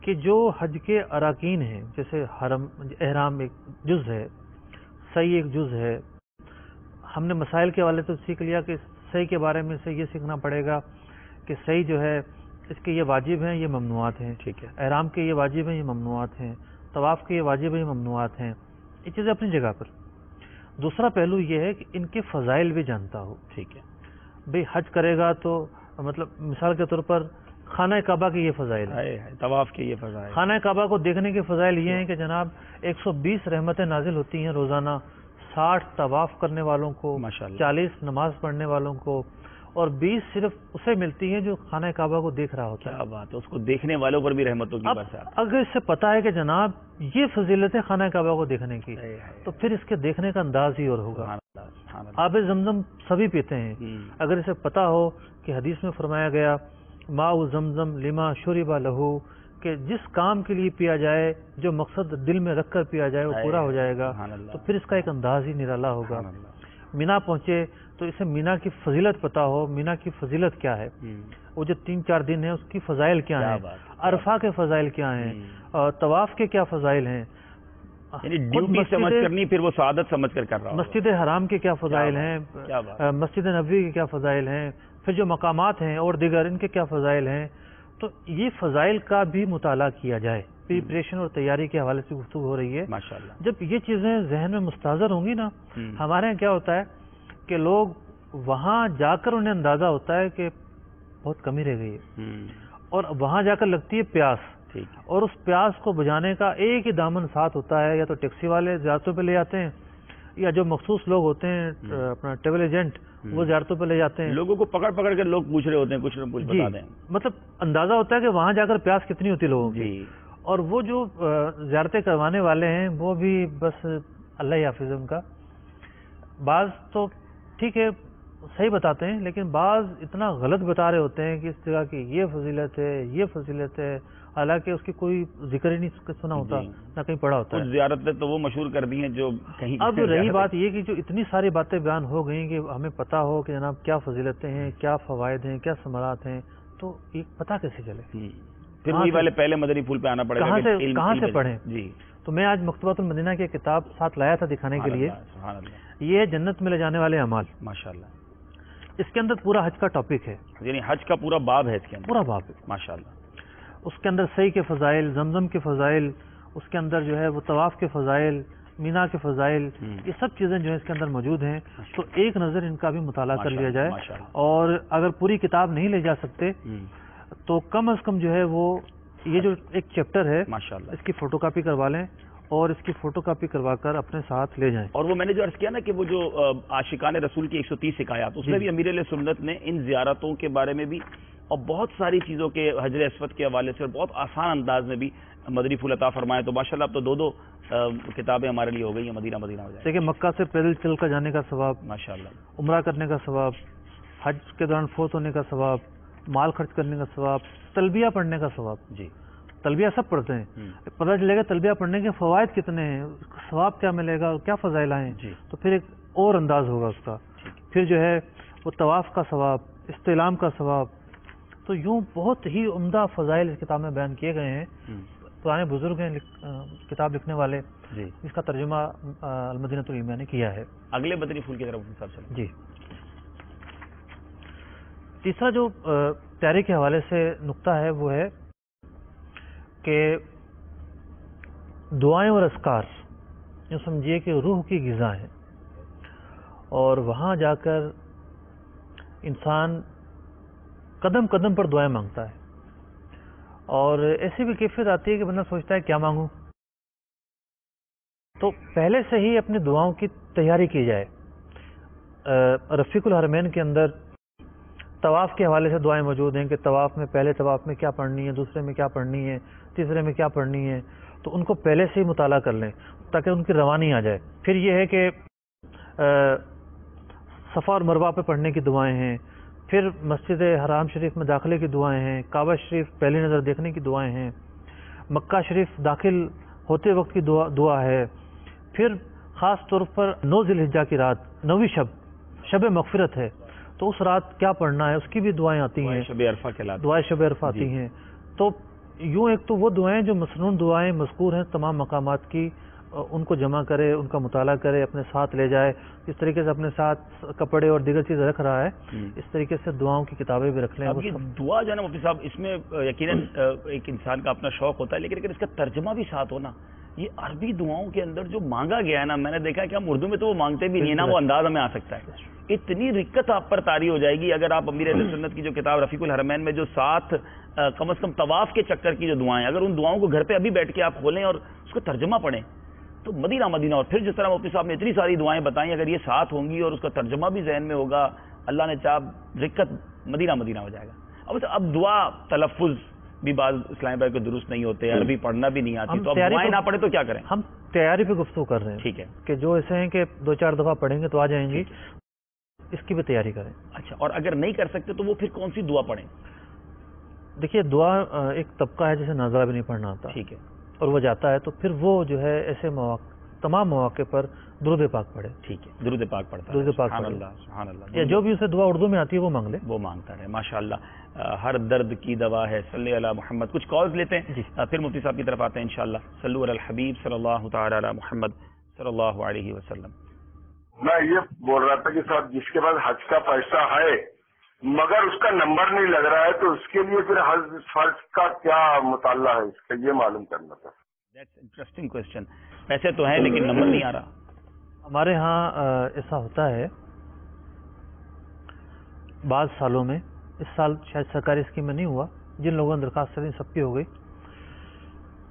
کہ جو حج کے اراکین ہیں، جیسے حرم احرام ایک جز ہے، سعی ایک جز ہے. ہم نے مسائل کے حوالے سے سیکھ لیا کہ سعی کے بارے میں سے یہ سیکھنا پڑے گا کہ سعی جو ہے اس کے یہ واجب ہیں، یہ ممنوعات ہیں. ٹھیک ہے. احرام کے یہ واجب ہیں، یہ ممنوعات ہیں. طواف کے یہ واجب ہیں، یہ ممنوعات ہیں. یہ چیزیں اپنی جگہ پر. دوسرا پہلو یہ ہے کہ ان کے فضائل بھی جانتا ہو. ٹھیک ہے. بھئی حج کرے گا تو مطلب مثال کے طور پر خانہ کعبہ کے یہ فضائل ہیں، طواف کے یہ فضائل، خانہ کعبہ کو دیکھنے کے فضائل یہ ہیں کہ جناب 120 رحمتیں نازل ہوتی ہیں روزانہ 60 طواف کرنے والوں کو، 40 نماز پڑھنے والوں کو، اور 20 صرف اسے ملتی ہیں جو خانہ کعبہ کو دیکھ رہا ہوتا ہے. کیا بات ہے، اس کو دیکھنے والوں پر بھی رحمتوں کی برسات. اگر اس سے پتا ہے کہ جناب یہ فضیلت ہے خانہ کعبہ کو دیکھنے کی، تو پھر اس کے دیکھنے کا انداز ہی اور ہوگا. آب زمزم سبھی پیتے ہیں. اگر اسے پتا ہو کہ حدیث میں فرمایا گیا ماء زمزم لما شرب لہو، کہ جس کام کے لیے پیا جائے، جو مقصد دل میں رکھ کر پیا جائے وہ پورا ہو جائے گا، تو پھر اس کا ایک انداز ہی نرالا ہوگا. مینا پہنچے تو اسے مینا کی فضیلت پتا ہو. مینا کی فضیلت کیا ہے، وہ جو 3-4 دن ہے اس کی فضائل کیا ہیں، عرفہ کے فضائل کیا ہیں، اور طواف کے کیا فضائل ہیں، یعنی ڈیوٹی سمجھ کر نہیں، پھر وہ سعادت سمجھ کر کر رہا. مسجد حرام کے کیا فضائل ہیں، مسجد نبوی کے کیا فضائل ہیں، پھر جو مقامات ہیں اور دیگر ان کے کیا فضائل ہیں. تو یہ فضائل کا بھی مطالعہ کیا جائے. پریپریشن اور تیاری کے حوالے سے گفتگو ہو رہی ہے. ماشاءاللہ. جب یہ چیزیں ذہن میں مستحضر ہوں گی نا، ہمارے یہاں کیا ہوتا ہے کہ لوگ وہاں جا کر انہیں اندازہ ہوتا ہے کہ بہت کمی رہ گئی ہے، اور وہاں جا کر لگتی ہے پیاس، اور اس پیاس کو بجھانے کا ایک ہی دامن ساتھ ہوتا ہے. یا تو ٹیکسی والے زیارتوں پہ لے جاتے ہیں، یا جو مخصوص لوگ ہوتے ہیں اپنا ٹریول ایجنٹ، وہ زیارتوں پہ لے جاتے ہیں. لوگوں کو پکڑ پکڑ کر لوگ پوچھ رہے ہوتے ہیں، کچھ نہ کچھ بتا دیں. مطلب اندازہ ہوتا ہے کہ وہاں جا کر پیاس کتنی ہوتی لوگوں کی. اور وہ جو زیارتیں کروانے والے ہیں وہ بھی بس اللہ حافظ ان کا. بعض تو ٹھیک ہے صحیح بتاتے ہیں، لیکن بعض اتنا غلط بتا رہے ہوتے ہیں کہ اس جگہ کی یہ فضیلت ہے، یہ فضیلت ہے، حالانکہ اس کی کوئی ذکر ہی نہیں سنا ہوتا، نہ کہیں پڑھا ہوتا ہے. کچھ زیارتیں تو وہ مشہور کر دی ہیں جو کہیں. اب رہی بات یہ کہ جو اتنی ساری باتیں بیان ہو گئیں کہ ہمیں پتا ہو کہ جناب کیا فضیلتیں ہیں، کیا فوائد ہیں، کیا ثمرات ہیں، تو یہ پتہ کیسے چلے؟ پھر وہی والے پہلے مدنی پھول پہ آنا پڑے گا. کہاں سے پڑھیں؟ جی تو میں آج مکتبۃ المدینہ کی کتاب ساتھ لایا تھا دکھانے کے لیے. یہ جنت میں لے جانے والے اعمال. ماشاءاللہ. اس کے اندر پورا حج کا ٹاپک ہے، یعنی حج کا پورا باب ہے اس کے اندر. پورا باب ہے ماشاءاللہ. اس کے اندر سعی کے فضائل، زمزم کے فضائل، اس کے اندر جو ہے وہ طواف کے فضائل، مینا کے فضائل، یہ سب چیزیں جو ہے اس کے اندر موجود ہیں. تو ایک نظر ان کا بھی مطالعہ کر لیا جائے. اور اگر پوری کتاب نہیں لے جا سکتے تو کم از کم جو ہے وہ یہ جو ایک چیپٹر ہے ماشاءاللہ اس کی فوٹو کاپی کروا لیں، اور اس کی فوٹو کاپی کروا کر اپنے ساتھ لے جائیں. اور وہ میں نے جو عرض کیا نا کہ وہ جو عاشقان رسول کی 130 حکایات، اس میں بھی امیر علیہ سنت نے ان زیارتوں کے بارے میں بھی اور بہت ساری چیزوں کے حجر اسود کے حوالے سے اور بہت آسان انداز میں بھی مدنی پھول عطا فرمائے. تو ماشاءاللہ اب تو دو کتابیں ہمارے لیے ہو گئی ہیں. مدینہ ہو جائے. دیکھیں مکہ سے پیدل چل کر جانے کا ثواب، ماشاءاللہ، عمرہ کرنے کا ثواب، حج کے دوران فوت ہونے کا ثواب، مال خرچ کرنے کا ثواب، تلبیہ پڑھنے کا ثواب. جی تلبیہ سب پڑھتے ہیں. پتہ چلے گا تلبیہ پڑھنے کے فوائد کتنے ہیں، اس کا ثواب کیا ملے گا، کیا فضائل ہیں. تو پھر ایک اور انداز ہوگا اس کا. پھر جو ہے وہ طواف کا ثواب، استعلام کا ثواب. تو یوں بہت ہی عمدہ فضائل اس کتاب میں بیان کیے گئے ہیں. پرانے بزرگ ہیں کتاب لکھنے والے، اس کا ترجمہ المدینہ العلمیہ نے کیا ہے. اگلے مدنی پھول کی طرف صاحب چلیں. جی تیسرا جو پیارے کے حوالے سے نقطہ ہے وہ ہے کہ دعائیں اور اذکار یوں سمجھیے کہ روح کی غذا ہیں، اور وہاں جا کر انسان قدم قدم پر دعائیں مانگتا ہے، اور ایسی بھی کیفیت آتی ہے کہ بندہ سوچتا ہے کیا مانگوں. تو پہلے سے ہی اپنی دعاؤں کی تیاری کی جائے. رفیق الحرمین کے اندر طواف کے حوالے سے دعائیں موجود ہیں کہ طواف میں پہلے طواف میں کیا پڑھنی ہے، دوسرے میں کیا پڑھنی ہے، تیسرے میں کیا پڑھنی ہے. تو ان کو پہلے سے ہی مطالعہ کر لیں تاکہ ان کی روانی آ جائے. پھر یہ ہے کہ صفا اور مروہ پہ پڑھنے کی دعائیں ہیں. پھر مسجد حرام شریف میں داخلے کی دعائیں ہیں. کعبہ شریف پہلی نظر دیکھنے کی دعائیں ہیں. مکہ شریف داخل ہوتے وقت کی دعا ہے. پھر خاص طور پر 9 ذی الحجہ کی رات، 9ویں شب مغفرت ہے، تو اس رات کیا پڑھنا ہے اس کی بھی دعائیں آتی ہیں. دعائیں شب عرفہ آتی ہیں. تو یوں ایک تو وہ دعائیں جو مسنون دعائیں مذکور ہیں تمام مقامات کی، ان کو جمع کرے، ان کا مطالعہ کرے، اپنے ساتھ لے جائے. اس طریقے سے اپنے ساتھ کپڑے اور دیگر چیزیں رکھ رہا ہے، اس طریقے سے دعاؤں کی کتابیں بھی رکھ لیں. اب یہ دعا جو ہے نا مفتی صاحب، اس میں یقیناً ایک انسان کا اپنا شوق ہوتا ہے، لیکن اگر اس کا ترجمہ بھی ساتھ ہونا، یہ عربی دعاؤں کے اندر جو مانگا گیا ہے نا، میں نے دیکھا ہے کہ ہم اردو میں تو وہ مانگتے بھی نہیں نا، وہ انداز ہمیں آ سکتا ہے. اتنی رکت آپ پر طاری ہو جائے گی اگر آپ امیر اہل سنت کی جو کتاب رفیق الحرمین میں جو 7 کم از کم طواف کے چکر کی جو دعائیں، اگر ان دعاؤں کو گھر پہ ابھی بیٹھ کے آپ کھولیں اور اس کو ترجمہ پڑھیں تو مدینہ. اور پھر جس طرح مفتی صاحب نے اتنی ساری دعائیں بتائیں، اگر یہ ساتھ ہوں گی اور اس کا ترجمہ بھی ذہن میں ہوگا، اللہ نے چاہ رکت مدینہ مدینہ ہو جائے گا. اب دعا تلفظ بھی بعض اسلامی بھائی کو درست نہیں ہوتے, عربی پڑھنا بھی نہیں آتی, تو اب دعائیں نہ پڑھے تو کیا کریں؟ ہم تیاری پہ گفتگو کر رہے ہیں. ٹھیک ہے, کہ جو ایسے ہیں کہ 2-4 دفعہ پڑھیں گے تو آ جائیں گی, اس کی بھی تیاری کریں. اچھا, اور اگر نہیں کر سکتے تو وہ پھر کون سی دعا پڑھیں؟ دیکھیے دعا ایک طبقہ ہے جسے نازلہ بھی نہیں پڑھنا آتا, ٹھیک ہے, اور وہ جاتا ہے تو پھر وہ جو ہے ایسے مواقع تمام مواقع پر درود پاک پڑھے. ٹھیک ہے, درود پاک پڑھتا ہے, درود پاک سبحان پڑھے, اللہ سبحان اللہ, یا جو بھی اسے دعا اردو میں آتی ہے وہ مانگ لے, وہ مانگتا رہے. ماشاءاللہ, ہر درد کی دوا ہے, صلی علی محمد. کچھ کالز لیتے ہیں جی. پھر مفتی صاحب کی طرف آتے ہیں انشاءاللہ. صلو علی الحبیب صلی اللہ تعالی علی محمد صلی اللہ علیہ وسلم. میں یہ بول رہا تھا کہ صاحب جس کے پاس حج کا پیسہ ہے مگر اس کا نمبر نہیں لگ رہا ہے تو اس کے لیے پھر حج فرض کا کیا مطالعہ ہے, اس کا یہ معلوم کرنا تھا. That's interesting question. پیسے تو ہیں لیکن نمبر نہیں آ رہا. ہمارے ہاں ایسا ہوتا ہے بعض سالوں میں, اس سال شاید سرکاری اسکیم میں نہیں ہوا, جن لوگوں نے درخواست کری سب کی ہو گئی.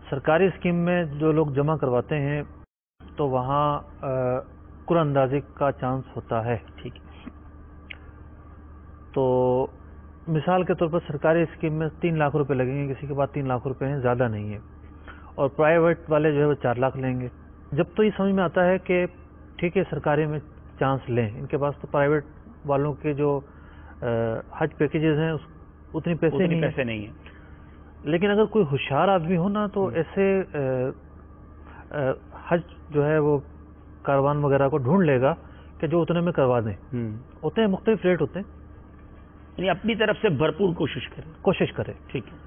سرکاری اسکیم میں جو لوگ جمع کرواتے ہیں تو وہاں قرعہ اندازی کا چانس ہوتا ہے. ٹھیک ہے, تو مثال کے طور پر سرکاری اسکیم میں 3 لاکھ روپے لگیں گے, کسی کے پاس 3 لاکھ روپے ہیں, زیادہ نہیں ہے, اور پرائیویٹ والے جو ہے وہ 4 لاکھ لیں گے. جب تو یہ سمجھ میں آتا ہے کہ ٹھیک ہے سرکاری میں چانس لیں, ان کے پاس تو پرائیویٹ والوں کے جو حج پیکیجز ہیں اتنی پیسے نہیں ہیں. لیکن اگر کوئی ہوشیار آدمی ہو نا تو ایسے حج جو ہے وہ کاروان وغیرہ کو ڈھونڈ لے گا کہ جو اتنے میں کروا دیں. ہوتے ہیں مختلف ریٹ ہوتے ہیں, یعنی اپنی طرف سے بھرپور کوشش کرے. ٹھیک ہے.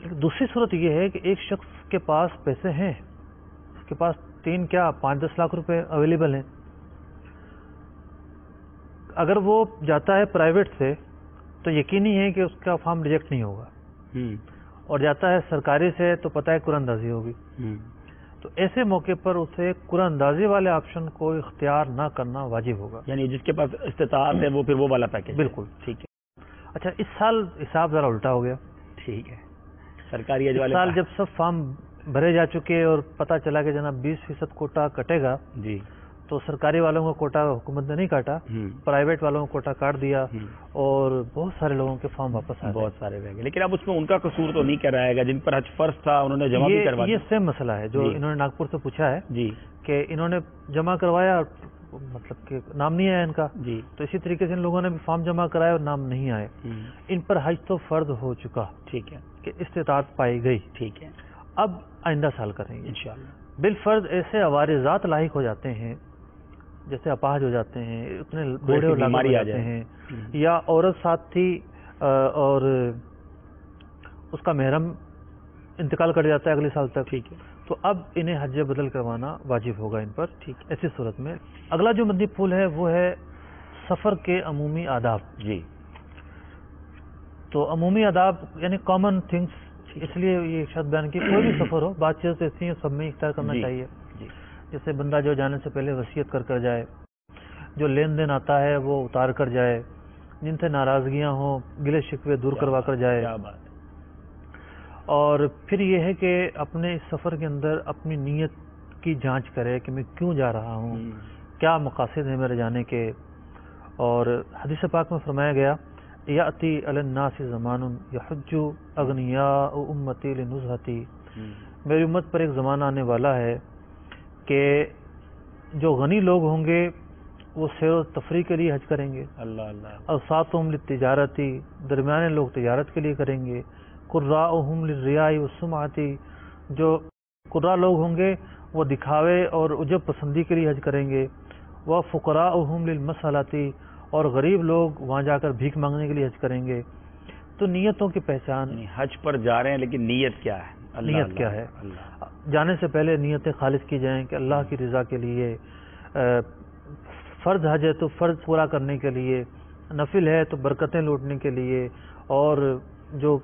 لیکن دوسری صورت یہ ہے کہ ایک شخص کے پاس پیسے ہیں, اس کے پاس 5-10 لاکھ روپے اویلیبل ہیں. اگر وہ جاتا ہے پرائیویٹ سے تو یقینی ہے کہ اس کا فارم ریجیکٹ نہیں ہوگا, اور جاتا ہے سرکاری سے تو پتہ ہے قرعہ اندازی ہوگی. تو ایسے موقع پر اسے قرعہ اندازی والے آپشن کو اختیار نہ کرنا واجب ہوگا. یعنی جس کے پاس استطاعت ہے وہ پھر وہ والا پیکیج. بالکل ٹھیک ہے. اچھا, اس سال حساب ذرا الٹا ہو گیا. ٹھیک ہے, سرکاری اس سال جب سب فارم بھرے جا چکے اور پتہ چلا کہ جناب 20% کوٹا کٹے گا, جی, تو سرکاری والوں کو کوٹا حکومت نے نہیں کاٹا, پرائیویٹ والوں کو کوٹا کاٹ دیا, اور بہت سارے لوگوں کے فارم واپس آئے, بہت سارے رہ گئے. لیکن اب اس میں ان کا قصور تو نہیں کر رہا ہے, جن پر حج فرض تھا انہوں نے جمع بھی کروا دیا. یہ سیم مسئلہ ہے جو انہوں نے ناگپور سے پوچھا ہے, جی, کہ انہوں نے جمع کروایا مطلب کہ نام نہیں آیا ان کا, جی, تو اسی طریقے سے ان لوگوں نے بھی فارم جمع کرایا اور نام نہیں آئے. ان پر حج تو فرض ہو چکا, ٹھیک ہے, کہ استطاعت پائی گئی. ٹھیک ہے. اب آئندہ سال کریں گے انشاءاللہ. بالفرض ایسے عوارضات لاحق ہو جاتے ہیں, جیسے اپاہج ہو جاتے ہیں, اتنے بوڑھے بیماری آ جاتے ہیں, یا عورت ساتھ تھی اور اس کا محرم انتقال کر جاتا ہے اگلے سال تک, ٹھیک ہے, تو اب انہیں حج بدل کروانا واجب ہوگا ان پر. ٹھیک, ایسی صورت میں اگلا جو مدنی پھول ہے وہ ہے سفر کے عمومی آداب. جی, تو عمومی آداب یعنی کامن تھنگس, اس لیے یہ شرط بیان کی کوئی بھی سفر ہو, بات چیز ایسی ہیں سب میں اختیار کرنا چاہیے. جیسے بندہ جو جانے سے پہلے وصیت کر جائے, جو لین دین آتا ہے وہ اتار کر جائے, جن سے ناراضگیاں ہوں گلے شکوے دور کروا کر جائے. اور پھر یہ ہے کہ اپنے اس سفر کے اندر اپنی نیت کی جانچ کرے کہ میں کیوں جا رہا ہوں, کیا مقاصد ہیں میرے جانے کے. اور حدیث پاک میں فرمایا گیا, یاتی علی الناس زمان یحج اغنیاء امتی لنزہتی, میری امت پر ایک زمانہ آنے والا ہے کہ جو غنی لوگ ہوں گے وہ سیر و تفریح کے لیے حج کریں گے. اللہ اللہ. اوساطہم للتجارتی, درمیانے لوگ تجارت کے لیے کریں گے. قراءہم للریاء والسمعتی, جو قراء لوگ ہوں گے وہ دکھاوے اور عجب پسندی کے لیے حج کریں گے. وفقراءہم للمسالتی, اور غریب لوگ وہاں جا کر بھیک مانگنے کے لیے حج کریں گے. تو نیتوں کی پہچان, حج پر جا رہے ہیں لیکن نیت کیا ہے, نیت کیا ہے. جانے سے پہلے نیتیں خالص کی جائیں کہ اللہ کی رضا کے لیے, فرض حج ہے تو فرض پورا کرنے کے لیے, نفل ہے تو برکتیں لوٹنے کے لیے, اور جو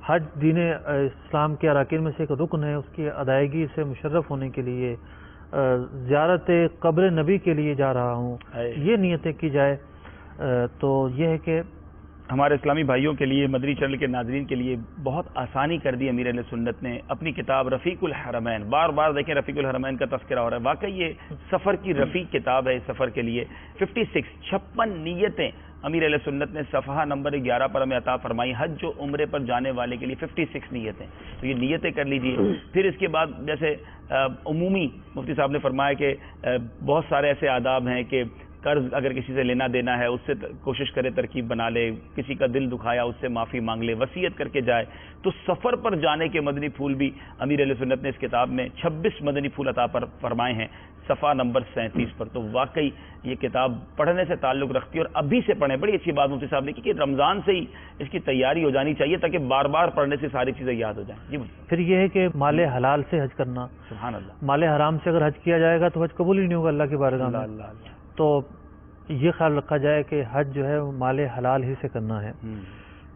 حج دین اسلام کے اراکین میں سے ایک رکن ہے اس کی ادائیگی سے مشرف ہونے کے لیے, زیارت قبر نبی کے لیے جا رہا ہوں, یہ نیتیں کی جائے. تو یہ ہے کہ ہمارے اسلامی بھائیوں کے لیے, مدنی چینل کے ناظرین کے لیے بہت آسانی کر دی امیر اہل سنت نے. اپنی کتاب رفیق الحرمین, بار بار دیکھیں رفیق الحرمین کا تذکرہ ہو رہا ہے, واقعی یہ سفر کی رفیق کتاب ہے. اس سفر کے لیے 56 نیتیں امیر اہل سنت نے صفحہ نمبر 11 پر ہمیں عطا فرمائی، حج جو عمرے پر جانے والے کے لیے 56 نیتیں، تو یہ نیتیں کر لیجئے. پھر اس کے بعد جیسے عمومی مفتی صاحب نے فرمایا کہ بہت سارے ایسے آداب ہیں کہ قرض اگر کسی سے لینا دینا ہے اس سے کوشش کرے ترکیب بنا لے، کسی کا دل دکھایا اس سے معافی مانگ لے، وصیت کر کے جائے. تو سفر پر جانے کے مدنی پھول بھی امیر اہل سنت نے اس کتاب میں 26 مدنی پھول عطا فرمائے ہیں صفحہ نمبر 37 پر. تو واقعی یہ کتاب پڑھنے سے تعلق رکھتی ہے، اور ابھی سے پڑھیں. بڑی اچھی بات مفتی صاحب نے کی کہ رمضان سے ہی اس کی تیاری ہو جانی چاہیے تاکہ بار بار پڑھنے سے ساری چیزیں یاد ہو جائیں. جی پھر یہ ہے کہ مال حلال سے حج کرنا. سبحان اللہ. مال حرام سے اگر حج کیا جائے گا تو حج قبول ہی نہیں ہوگا اللہ کی بارگاہ میں. تو یہ خیال رکھا جائے کہ حج جو ہے وہ مال حلال ہی سے کرنا ہے.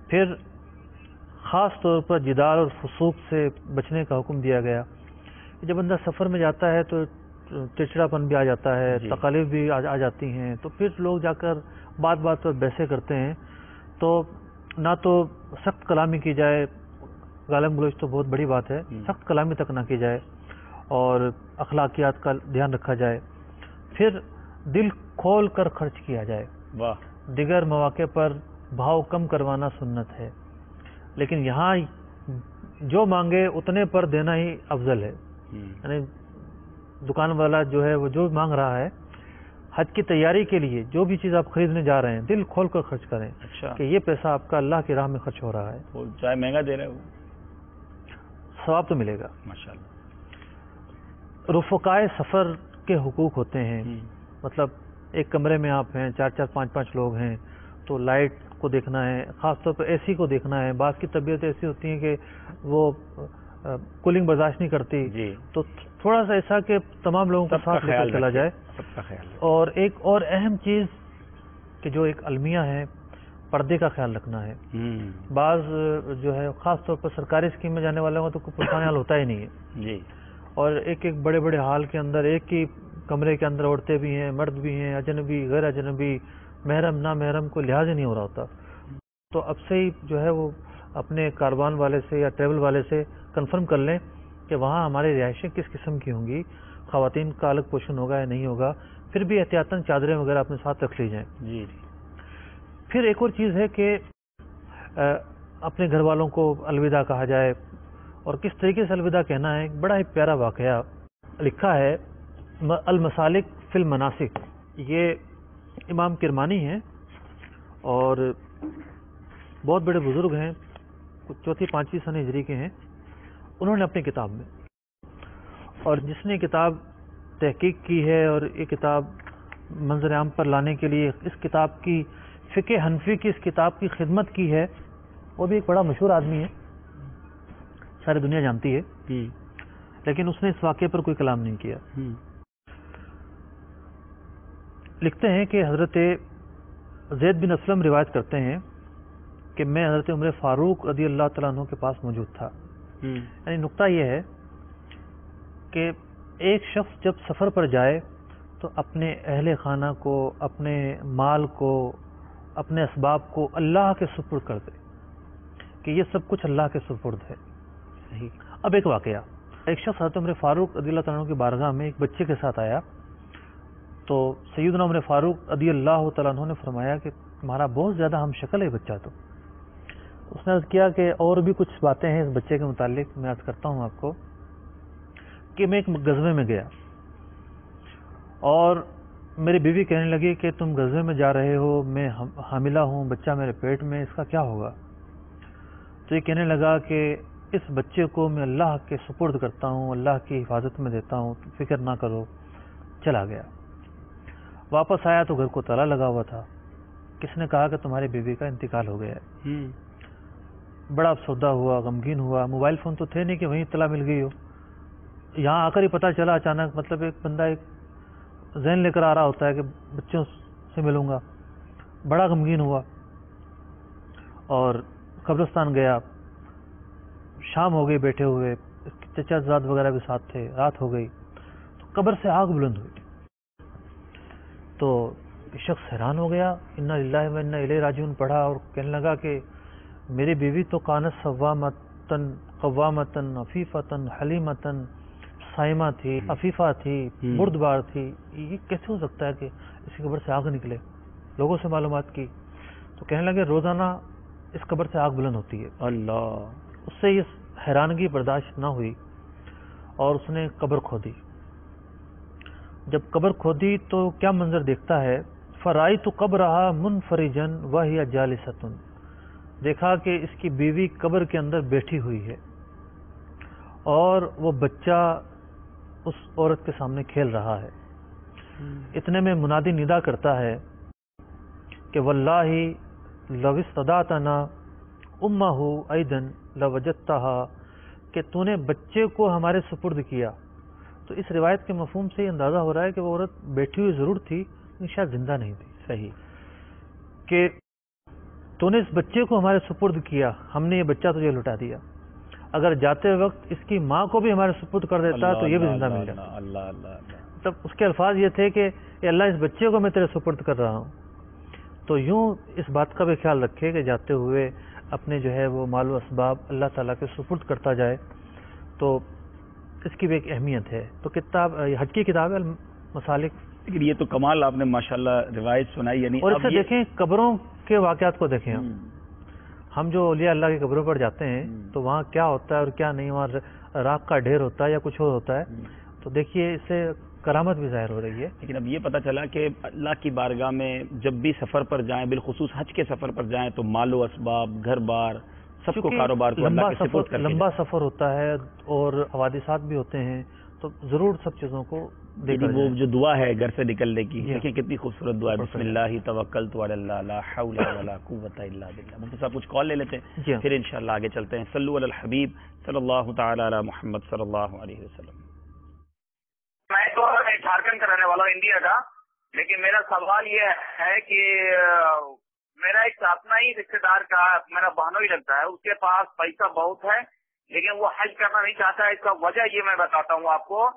پھر خاص طور پر جدال اور فسوق سے بچنے کا حکم دیا گیا. جب بندہ سفر میں جاتا ہے تو چڑچڑا پن بھی آ جاتا ہے، تکالیف بھی آ جاتی ہیں، تو پھر لوگ جا کر بات بات پر بحثیں کرتے ہیں. تو نہ تو سخت کلامی کی جائے، گالم گلوچ تو بہت بڑی بات ہے، سخت کلامی تک نہ کی جائے، اور اخلاقیات کا دھیان رکھا جائے. پھر دل کھول کر خرچ کیا جائے. واہ. دیگر مواقع پر بھاؤ کم کروانا سنت ہے، لیکن یہاں جو مانگے اتنے پر دینا ہی افضل ہے. یعنی دکان والا جو ہے وہ جو مانگ رہا ہے حج کی تیاری کے لیے جو بھی چیز آپ خریدنے جا رہے ہیں دل کھول کر خرچ کریں. اچھا. کہ یہ پیسہ آپ کا اللہ کی راہ میں خرچ ہو رہا ہے. وہ چاہے مہنگا دے رہے ہو، ثواب تو ملے گا. ماشاءاللہ. رفقائے سفر کے حقوق ہوتے ہیں. مطلب ایک کمرے میں آپ ہیں، 4 5 لوگ ہیں، تو لائٹ کو دیکھنا ہے، خاص طور پر اے سی کو دیکھنا ہے. بعض کی طبیعت ایسی ہوتی ہیں کہ وہ کولنگ برداشت نہیں کرتی. جی. تو تھوڑا سا ایسا کہ تمام لوگوں کا ساتھ لے کر چلا جائے. سب کا خیال. اور ایک اور اہم چیز کہ جو ایک المیہ ہے، پردے کا خیال رکھنا ہے. بعض جو ہے خاص طور پر سرکاری اسکیم میں جانے والوں کا تو کوئی پریشان حال ہوتا ہی نہیں ہے. جی. اور ایک بڑے بڑے ہال کے اندر ایک ہی کمرے کے اندر عورتیں بھی ہیں، مرد بھی ہیں، اجنبی غیر اجنبی، محرم نا محرم کو لحاظ ہی نہیں ہو رہا ہوتا. تو اب سے ہی جو ہے وہ اپنے کاروان والے سے یا ٹریول والے سے کنفرم کر لیں کہ وہاں ہماری رہائشیں کس قسم کی ہوں گی، خواتین کا الگ پوشن ہوگا یا نہیں ہوگا. پھر بھی احتیاطاً چادریں وغیرہ اپنے ساتھ رکھ لی جائیں. جی. پھر ایک اور چیز ہے کہ اپنے گھر والوں کو الوداع کہا جائے. اور کس طریقے سے الوداع کہنا ہے، ایک بڑا ہی پیارا واقعہ لکھا ہے المسالک فی المناسک. یہ امام کرمانی ہیں اور بہت بڑے بزرگ ہیں، 4 5 سن ہجری کے ہیں. انہوں نے اپنی کتاب میں، اور جس نے کتاب تحقیق کی ہے اور یہ کتاب منظر عام پر لانے کے لیے اس کتاب کی فقہ حنفی کی اس کتاب کی خدمت کی ہے، وہ بھی ایک بڑا مشہور آدمی ہے، ساری دنیا جانتی ہے. لیکن اس نے اس واقعے پر کوئی کلام نہیں کیا. لکھتے ہیں کہ حضرت زید بن اسلم روایت کرتے ہیں کہ میں حضرت عمر فاروق رضی اللہ تعالیٰ عنہ کے پاس موجود تھا. یعنی نقطہ یہ ہے کہ ایک شخص جب سفر پر جائے تو اپنے اہل خانہ کو، اپنے مال کو، اپنے اسباب کو اللہ کے سپرد کر دے کہ یہ سب کچھ اللہ کے سپرد ہے. اب ایک واقعہ، ایک شخص حضرت عمر فاروق رضی اللہ تعالیٰ عنہ کی بارگاہ میں ایک بچے کے ساتھ آیا. تو سیدنا عمر فاروق رضی اللہ تعالیٰ عنہ نے فرمایا کہ تمہارا بہت زیادہ ہم شکل ہے بچہ. تو اس نے عرض کیا کہ اور بھی کچھ باتیں ہیں اس بچے کے متعلق، میں عرض کرتا ہوں آپ کو کہ میں ایک غزوے میں گیا اور میری بیوی کہنے لگی کہ تم غزوے میں جا رہے ہو، میں حاملہ ہوں، بچہ میرے پیٹ میں، اس کا کیا ہوگا؟ تو یہ کہنے لگا کہ اس بچے کو میں اللہ کے سپرد کرتا ہوں، اللہ کی حفاظت میں دیتا ہوں، فکر نہ کرو. چلا گیا. واپس آیا تو گھر کو تالا لگا ہوا تھا. کس نے کہا کہ تمہاری بیوی کا انتقال ہو گیا ہے. بڑا افسردہ ہوا، غمگین ہوا. موبائل فون تو تھے نہیں کہ وہیں اطلاع مل گئی ہو. یہاں آ کر ہی پتہ چلا اچانک. مطلب ایک بندہ ایک ذہن لے کر آ رہا ہوتا ہے کہ بچوں سے ملوں گا. بڑا غمگین ہوا اور قبرستان گیا. شام ہو گئی بیٹھے ہوئے، چچا زاد وغیرہ بھی ساتھ تھے. رات ہو گئی تو قبر سے آگ بلند ہوئی. تو شخص حیران ہو گیا، انا للہ و انا الیہ راجعون پڑھا اور کہنے لگا کہ میری بیوی تو کانت صوامتن قوامتن عفیفتن حلیمتن صائمہ تھی، عفیفہ تھی، بردبار تھی. یہ کیسے ہو سکتا ہے کہ اس کی قبر سے آگ نکلے؟ لوگوں سے معلومات کی تو کہنے لگے روزانہ اس قبر سے آگ بلند ہوتی ہے. اللہ. اس سے یہ حیرانگی برداشت نہ ہوئی اور اس نے قبر کھودی. جب قبر کھودی تو کیا منظر دیکھتا ہے، فرائیت قبرہا منفرجن وہی جالستن، دیکھا کہ اس کی بیوی قبر کے اندر بیٹھی ہوئی ہے اور وہ بچہ اس عورت کے سامنے کھیل رہا ہے. اتنے میں منادی ندا کرتا ہے کہ واللہ لو استطعتنا امہ ایدن لوجدتہا، کہ تو نے بچے کو ہمارے سپرد کیا. تو اس روایت کے مفہوم سے یہ اندازہ ہو رہا ہے کہ وہ عورت بیٹھی ہوئی ضرور تھی لیکن شاید زندہ نہیں تھی. صحیح. کہ تو نے اس بچے کو ہمارے سپرد کیا، ہم نے یہ بچہ تجھے لٹا دیا. اگر جاتے وقت اس کی ماں کو بھی ہمارے سپرد کر دیتا تو یہ بھی زندہ مل جاتا. اللہ اللہ اللہ. تب اس کے الفاظ یہ تھے کہ اے اللہ اس بچے کو میں تیرے سپرد کر رہا ہوں. تو یوں اس بات کا بھی خیال رکھے کہ جاتے ہوئے اپنے جو ہے وہ مال و اسباب اللہ تعالیٰ کے سپرد کرتا جائے، تو اس کی بھی ایک اہمیت ہے. تو کتاب حج کی کتاب ہے المسالک. لیکن یہ تو کمال آپ نے ماشاءاللہ روایت سنائی. یعنی اور اسے دیکھیں قبروں کے واقعات کو دیکھیں. ہم جو اولیاء اللہ کی قبروں پر جاتے ہیں تو وہاں کیا ہوتا ہے اور کیا نہیں، وہاں راکھ کا ڈھیر ہوتا ہے یا کچھ اور ہوتا ہے. تو دیکھیے اس سے کرامت بھی ظاہر ہو رہی ہے. لیکن اب یہ پتہ چلا کہ اللہ کی بارگاہ میں جب بھی سفر پر جائیں، بالخصوص حج کے سفر پر جائیں، تو مال و اسباب، گھر بار، سب کو کاروبار کو اللہ کے سپرد کر کے لمبا سفر ہوتا ہے اور حوادثات بھی ہوتے ہیں، تو ضرور سب چیزوں کو دیکھیں. وہ جو دعا ہے گھر سے نکلنے کی، دیکھیں کتنی خوبصورت دعا ہے. بسم اللہ توکلت علی اللہ لا حول ولا قوت الا باللہ. مفتی صاحب کچھ کال لے لیتے ہیں پھر انشاءاللہ آگے چلتے ہیں. صلو علی الحبیب صلی اللہ تعالی علی محمد صلی اللہ علیہ وسلم. میں تو جھارکھنڈ کا رہنے والا ہوں، انڈیا کا، لیکن میرا سوال یہ ہے کہ میرا ایک اپنا ہی رشتے دار کا میرا بہنوئی لگتا ہے، اس کے پاس پیسہ بہت ہے لیکن وہ حج کرنا نہیں چاہتا ہے. اس کا وجہ یہ میں بتاتا ہوں آپ کو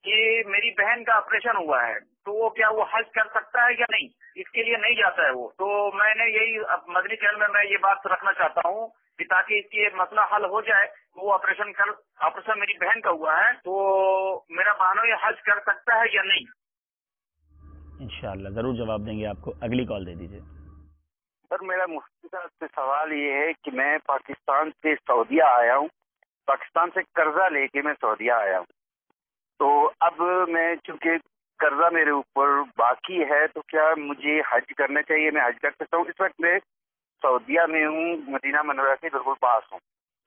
کہ میری بہن کا آپریشن ہوا ہے، تو وہ کیا وہ حج کر سکتا ہے یا نہیں، اس کے لیے نہیں جاتا ہے وہ. تو میں نے یہی مدنی چینل میں یہ بات رکھنا چاہتا ہوں کہ تاکہ اس کی مسئلہ حل ہو جائے. وہ آپریشن میری بہن کا ہوا ہے، تو میرا بہنوئی حج کر سکتا ہے یا نہیں؟ انشاءاللہ ضرور جواب دیں گے آپ کو. اگلی کال دے دیجیے. سر میرا مفتی صاحب سے سوال یہ ہے کہ میں پاکستان سے سعودیہ آیا ہوں، پاکستان سے قرضہ لے کے میں سعودیہ آیا ہوں. تو اب میں چونکہ قرضہ میرے اوپر باقی ہے تو کیا مجھے حج کرنا چاہیے؟ میں حج کر سکتا ہوں؟ اس وقت میں سعودیہ میں ہوں، مدینہ منورہ کے بالکل پاس ہوں.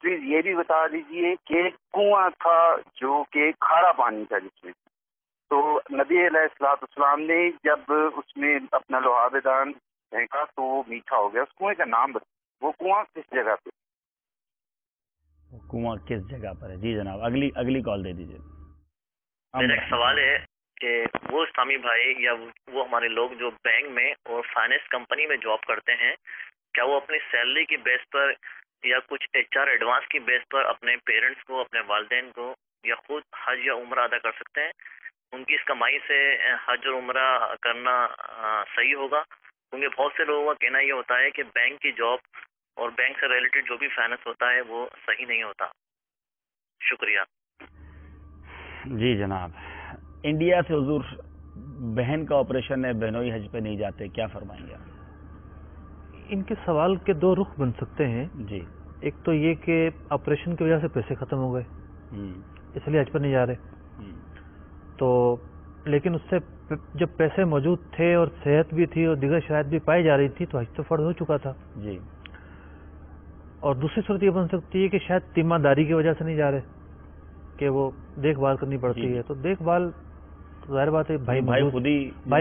پلیز یہ بھی بتا دیجئے کہ کنواں تھا جو کہ کھارا پانی تھا جس میں، تو نبی علیہ السلام نے جب اس میں اپنا لعاب دان پھینکا تو وہ میٹھا ہو گیا. اس کنویں کا نام بتا، وہ کنواں کس جگہ پہ؟ کنواں کس جگہ پر ہے؟ جی جناب اگلی کال دے دیجیے. میرا ایک سوال ہے کہ وہ اسلامی بھائی یا وہ ہمارے لوگ جو بینک میں اور فائنانس کمپنی میں جاب کرتے ہیں، کیا وہ اپنی سیلری کی بیس پر یا کچھ HR ایڈوانس کی بیس پر اپنے پیرنٹس کو، اپنے والدین کو یا خود حج یا عمرہ ادا کر سکتے ہیں؟ ان کی اس کمائی سے حج اور عمرہ کرنا صحیح ہوگا؟ کیونکہ بہت سے لوگوں کا کہنا یہ ہوتا ہے کہ بینک کی جاب اور بینک سے ریلیٹڈ جو بھی فائنانس ہوتا ہے وہ صحیح نہیں ہوتا. شکریہ. جی جناب. انڈیا سے حضور بہن کا آپریشن ہے، بہنوئی حج پہ نہیں جاتے، کیا فرمائیں گے آپ؟ ان کے سوال کے دو رخ بن سکتے ہیں. جی. ایک تو یہ کہ آپریشن کی وجہ سے پیسے ختم ہو گئے اس لیے حج پر نہیں جا رہے، تو لیکن اس سے جب پیسے موجود تھے اور صحت بھی تھی اور دیگر شرائط بھی پائی جا رہی تھی تو حج تو فرض ہو چکا تھا. جی. اور دوسری صورت یہ بن سکتی ہے کہ شاید تیمہ داری کی وجہ سے نہیں جا رہے، کہ وہ دیکھ بھال کرنی پڑتی ہے. تو دیکھ بھال ظاہر بات ہے بھائی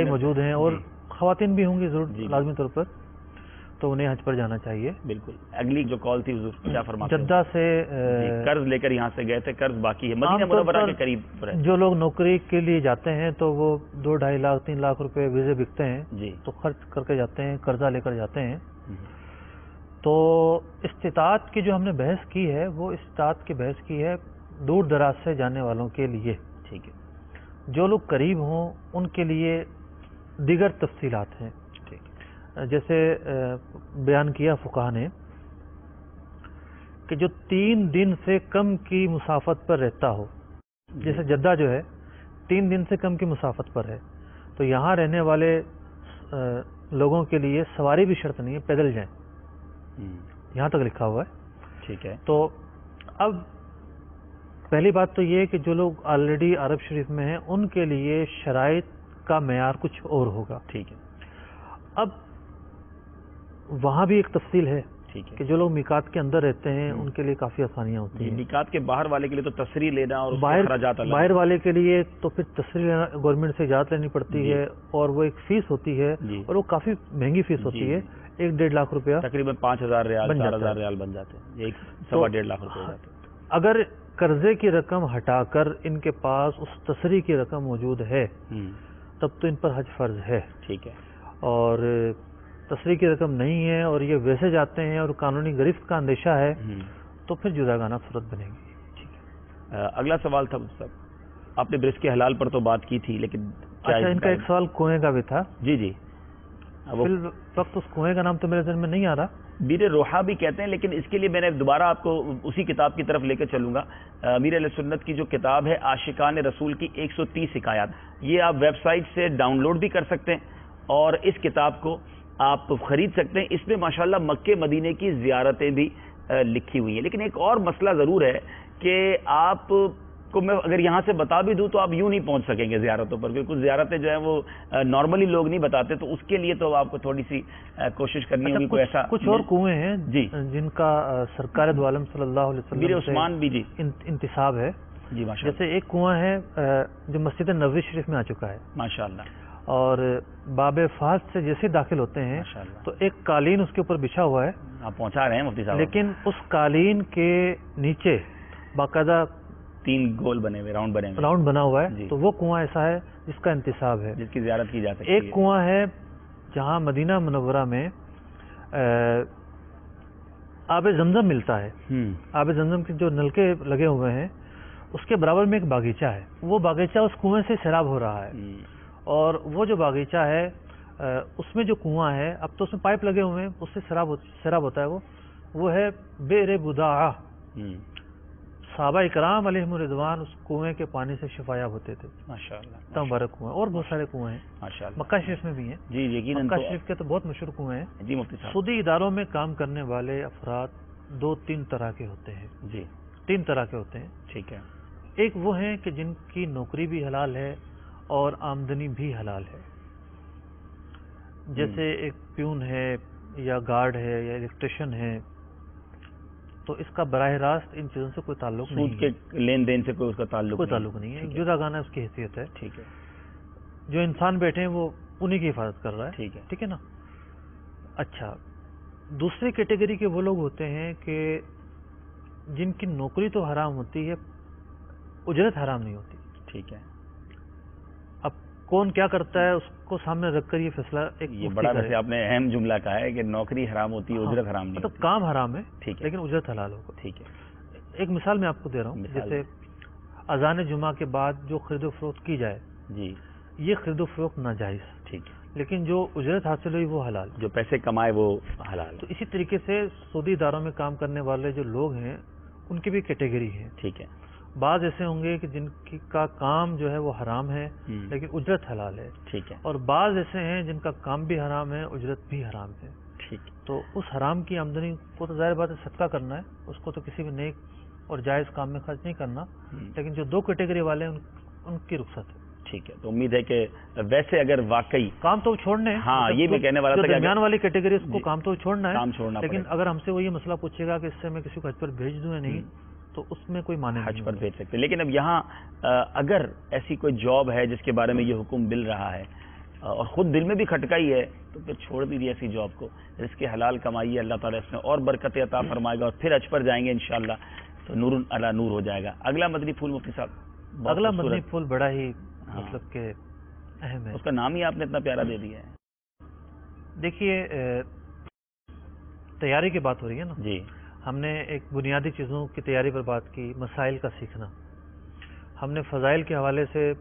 موجود ہیں اور خواتین بھی ہوں گی ضرور لازمی طور پر، تو انہیں حج پر جانا چاہیے. بالکل. اگلی جو کال تھی حضور کیا فرماتے ہیں؟ جدہ سے قرض لے کر یہاں سے گئے تھے، قرض باقی ہے، مدینہ منورہ کے قریب رہتے. جو لوگ نوکری کے لیے جاتے ہیں تو وہ 2-2.5 لاکھ 3 لاکھ روپے ویزے بکتے ہیں. جی. تو خرچ کر کے جاتے ہیں، قرضہ لے کر جاتے ہیں. تو استطاعت کی جو ہم نے بحث کی ہے وہ استطاعت کی بحث کی ہے دور دراز سے جانے والوں کے لیے. ٹھیک ہے. جو لوگ قریب ہوں ان کے لیے دیگر تفصیلات ہیں. جیسے بیان کیا فقہا نے کہ جو 3 دن سے کم کی مسافت پر رہتا ہو، جیسے جدہ جو ہے 3 دن سے کم کی مسافت پر ہے، تو یہاں رہنے والے لوگوں کے لیے سواری بھی شرط نہیں ہے، پیدل جائیں، یہاں تک لکھا ہوا ہے. ٹھیک ہے. تو اب پہلی بات تو یہ ہے کہ جو لوگ آلریڈی عرب شریف میں ہیں ان کے لیے شرائط کا معیار کچھ اور ہوگا. ٹھیک ہے. اب وہاں بھی ایک تفصیل ہے ٹھیک ہے کہ جو لوگ میقات کے اندر رہتے ہیں ان کے لیے کافی آسانیاں ہوتی ہیں. میقات کے باہر والے کے لیے تو تصریح لینا اور اخراجات الگ. باہر والے کے لیے تو پھر تصریح لینا، گورنمنٹ سے اجازت لینی پڑتی ہے اور وہ ایک فیس ہوتی ہے اور وہ کافی مہنگی فیس ہوتی ہے، 1-1.5 لاکھ روپیہ، تقریباً 5,000 ریال 4,000 ریال بن جاتے ہیں، ایک 1.5 لاکھ روپے ہو جاتے ہیں. اگر قرضے کی رقم ہٹا کر ان کے پاس اس تصریح کی رقم موجود ہے تب تو ان پر حج فرض ہے. ٹھیک ہے. اور تصریح کی رقم نہیں ہے اور یہ ویسے جاتے ہیں اور قانونی گرفت کا اندیشہ ہے تو پھر جداگانہ صورت بنے گی. ٹھیک ہے. اگلا سوال تھا صاحب، آپ نے برس کے حلال پر تو بات کی تھی، لیکن اچھا ان کا ایک سوال کنویں کا بھی تھا. جی جی. فی وقت اس کنویں کا نام تو میرے ذہن میں نہیں آ رہا. بیر روحا بھی کہتے ہیں، لیکن اس کے لیے میں نے دوبارہ آپ کو اسی کتاب کی طرف لے کے چلوں گا. امیر اہل سنت کی جو کتاب ہے عاشقان رسول کی 130 حکایات، یہ آپ ویب سائٹ سے ڈاؤن لوڈ بھی کر سکتے ہیں اور اس کتاب کو آپ خرید سکتے ہیں. اس میں ماشاءاللہ مکے مدینے کی زیارتیں بھی لکھی ہوئی ہیں. لیکن ایک اور مسئلہ ضرور ہے کہ آپ کو میں اگر یہاں سے بتا بھی دوں تو آپ یوں نہیں پہنچ سکیں گے زیارتوں پر، کیونکہ کچھ زیارتیں جو ہیں وہ نارملی لوگ نہیں بتاتے، تو اس کے لیے تو آپ کو تھوڑی سی کوشش کرنی ہوگی. کوئی ایسا کچھ اور کنویں ہیں جی جن کا سرکار دو عالم صلی اللہ علیہ بیر وسلم عثمان بھی جی انتصاب ہے. جی ماشاءاللہ. جیسے ایک کنواں ہے جو مسجد نبوی شریف میں آ چکا ہے ماشاءاللہ، اور باب فاز سے جیسے داخل ہوتے ہیں تو ایک قالین اس کے اوپر بچھا ہوا ہے. آپ پہنچا رہے ہیں مفتی صاحب. لیکن اس قالین کے نیچے باقاعدہ 3 گول بنے ہوئے، راؤنڈ بنے ہوئے، راؤنڈ بنا ہوا ہے. تو وہ کنواں ایسا ہے جس کا انتصاب ہے، جس کی زیارت کی جا سکتی ہے. ایک کنواں ہے جہاں مدینہ منورہ میں آب زمزم ملتا ہے. آب زمزم کے جو نلکے لگے ہوئے ہیں اس کے برابر میں ایک باغیچہ ہے. وہ باغیچہ اس کنویں سے سیراب ہو رہا ہے اور وہ جو باغیچہ ہے اس میں جو کنواں ہے اب تو اس میں پائپ لگے ہوئے ہیں، اس سے سیراب ہوتا ہے. وہ ہے بئر بداعہ. صحابہ اکرام علیہم الرضوان اس کنویں کے پانی سے شفایاب ہوتے تھے. ماشاءاللہ مبارک کنویں، اور بہت سارے کنویں ہیں ماشاءاللہ. مکہ شریف میں بھی ہیں. جی یقیناً. مکہ شریف کے تو بہت مشہور کنویں ہیں. جی مفتی صاحب. سودی اداروں میں کام کرنے والے افراد 2-3 طرح کے ہوتے ہیں. جی 3 طرح کے ہوتے ہیں. ٹھیک ہے. ایک وہ ہیں کہ جن کی نوکری بھی حلال ہے اور آمدنی بھی حلال ہے، جیسے ایک پیون ہے یا گارڈ ہے یا الیکٹریشین ہے، تو اس کا براہ راست ان چیزوں سے کوئی تعلق نہیں ہے. سود کے لین دین سے کوئی اس کا تعلق نہیں ہے. جداگانہ اس کی حیثیت ہے. ٹھیک ہے. جو انسان بیٹھے ہیں وہ انہی کی حفاظت کر رہا ہے. ٹھیک ہے نا. اچھا، دوسری کیٹیگری کے وہ لوگ ہوتے ہیں کہ جن کی نوکری تو حرام ہوتی ہے، اجرت حرام نہیں ہوتی. ٹھیک ہے. اب کون کیا کرتا ہے اس کو سامنے رکھ کر یہ فیصلہ یہ بڑا ویسے آپ نے اہم جملہ کہا ہے کہ نوکری حرام ہوتی ہے، اجرت حرام نہیں. مطلب کام حرام ہے ٹھیک ہے لیکن اجرت حلال ہوگا. ٹھیک ہے. ایک مثال میں آپ کو دے رہا ہوں. جیسے اذان جمعہ کے بعد جو خرید و فروخت کی جائے، جی یہ خرید و فروخت ناجائز. ٹھیک ہے. لیکن جو اجرت حاصل ہوئی وہ حلال، جو پیسے کمائے وہ حلال. تو اسی طریقے سے سعودی اداروں میں کام کرنے والے جو لوگ ہیں ان کی بھی کیٹیگری ہے. ٹھیک ہے. بعض ایسے ہوں گے کہ جن کا کام جو ہے وہ حرام ہے لیکن اجرت حلال ہے. ٹھیک ہے. اور بعض ایسے ہیں جن کا کام بھی حرام ہے، اجرت بھی حرام ہے. ٹھیک. تو اس حرام کی آمدنی کو تو ظاہر بات ہے صدقہ کرنا ہے، اس کو تو کسی بھی نیک اور جائز کام میں خرچ نہیں کرنا. لیکن جو 2 کیٹیگری والے ہیں ان کی رخصت ہے. ٹھیک ہے. تو امید ہے کہ ویسے اگر واقعی کام تو چھوڑنے، ہاں یہ میں کہنے والا تھا کہ درمیان والی کیٹیگری اس کو کام تو چھوڑنا ہے، کام چھوڑنا لیکن اگر ہم سے وہ یہ مسئلہ پوچھے گا کہ اس سے میں کسی کو حج پر بھیج دوں یا نہیں تو اس میں کوئی معنی حج پر بھیج سکتے. لیکن اب یہاں اگر ایسی کوئی جاب ہے جس کے بارے میں یہ حکم مل رہا ہے اور خود دل میں بھی کھٹکائی ہے تو پھر چھوڑ دیجیے ایسی جاب کو. اس کے حلال کمائیے، اللہ تعالیٰ اس میں اور برکت عطا فرمائے گا اور پھر حج پر جائیں گے انشاءاللہ تو نور علی نور ہو جائے گا. اگلا مدنی پھول مفتی صاحب. اگلا مدنی پھول بڑا ہی مطلب کہ اہم ہے. اس کا نام ہی آپ نے اتنا پیارا دے دیا ہے. دیکھیے تیاری کی بات ہو رہی ہے نا. جی. ہم نے ایک بنیادی چیزوں کی تیاری پر بات کی، مسائل کا سیکھنا. ہم نے فضائل کے حوالے سے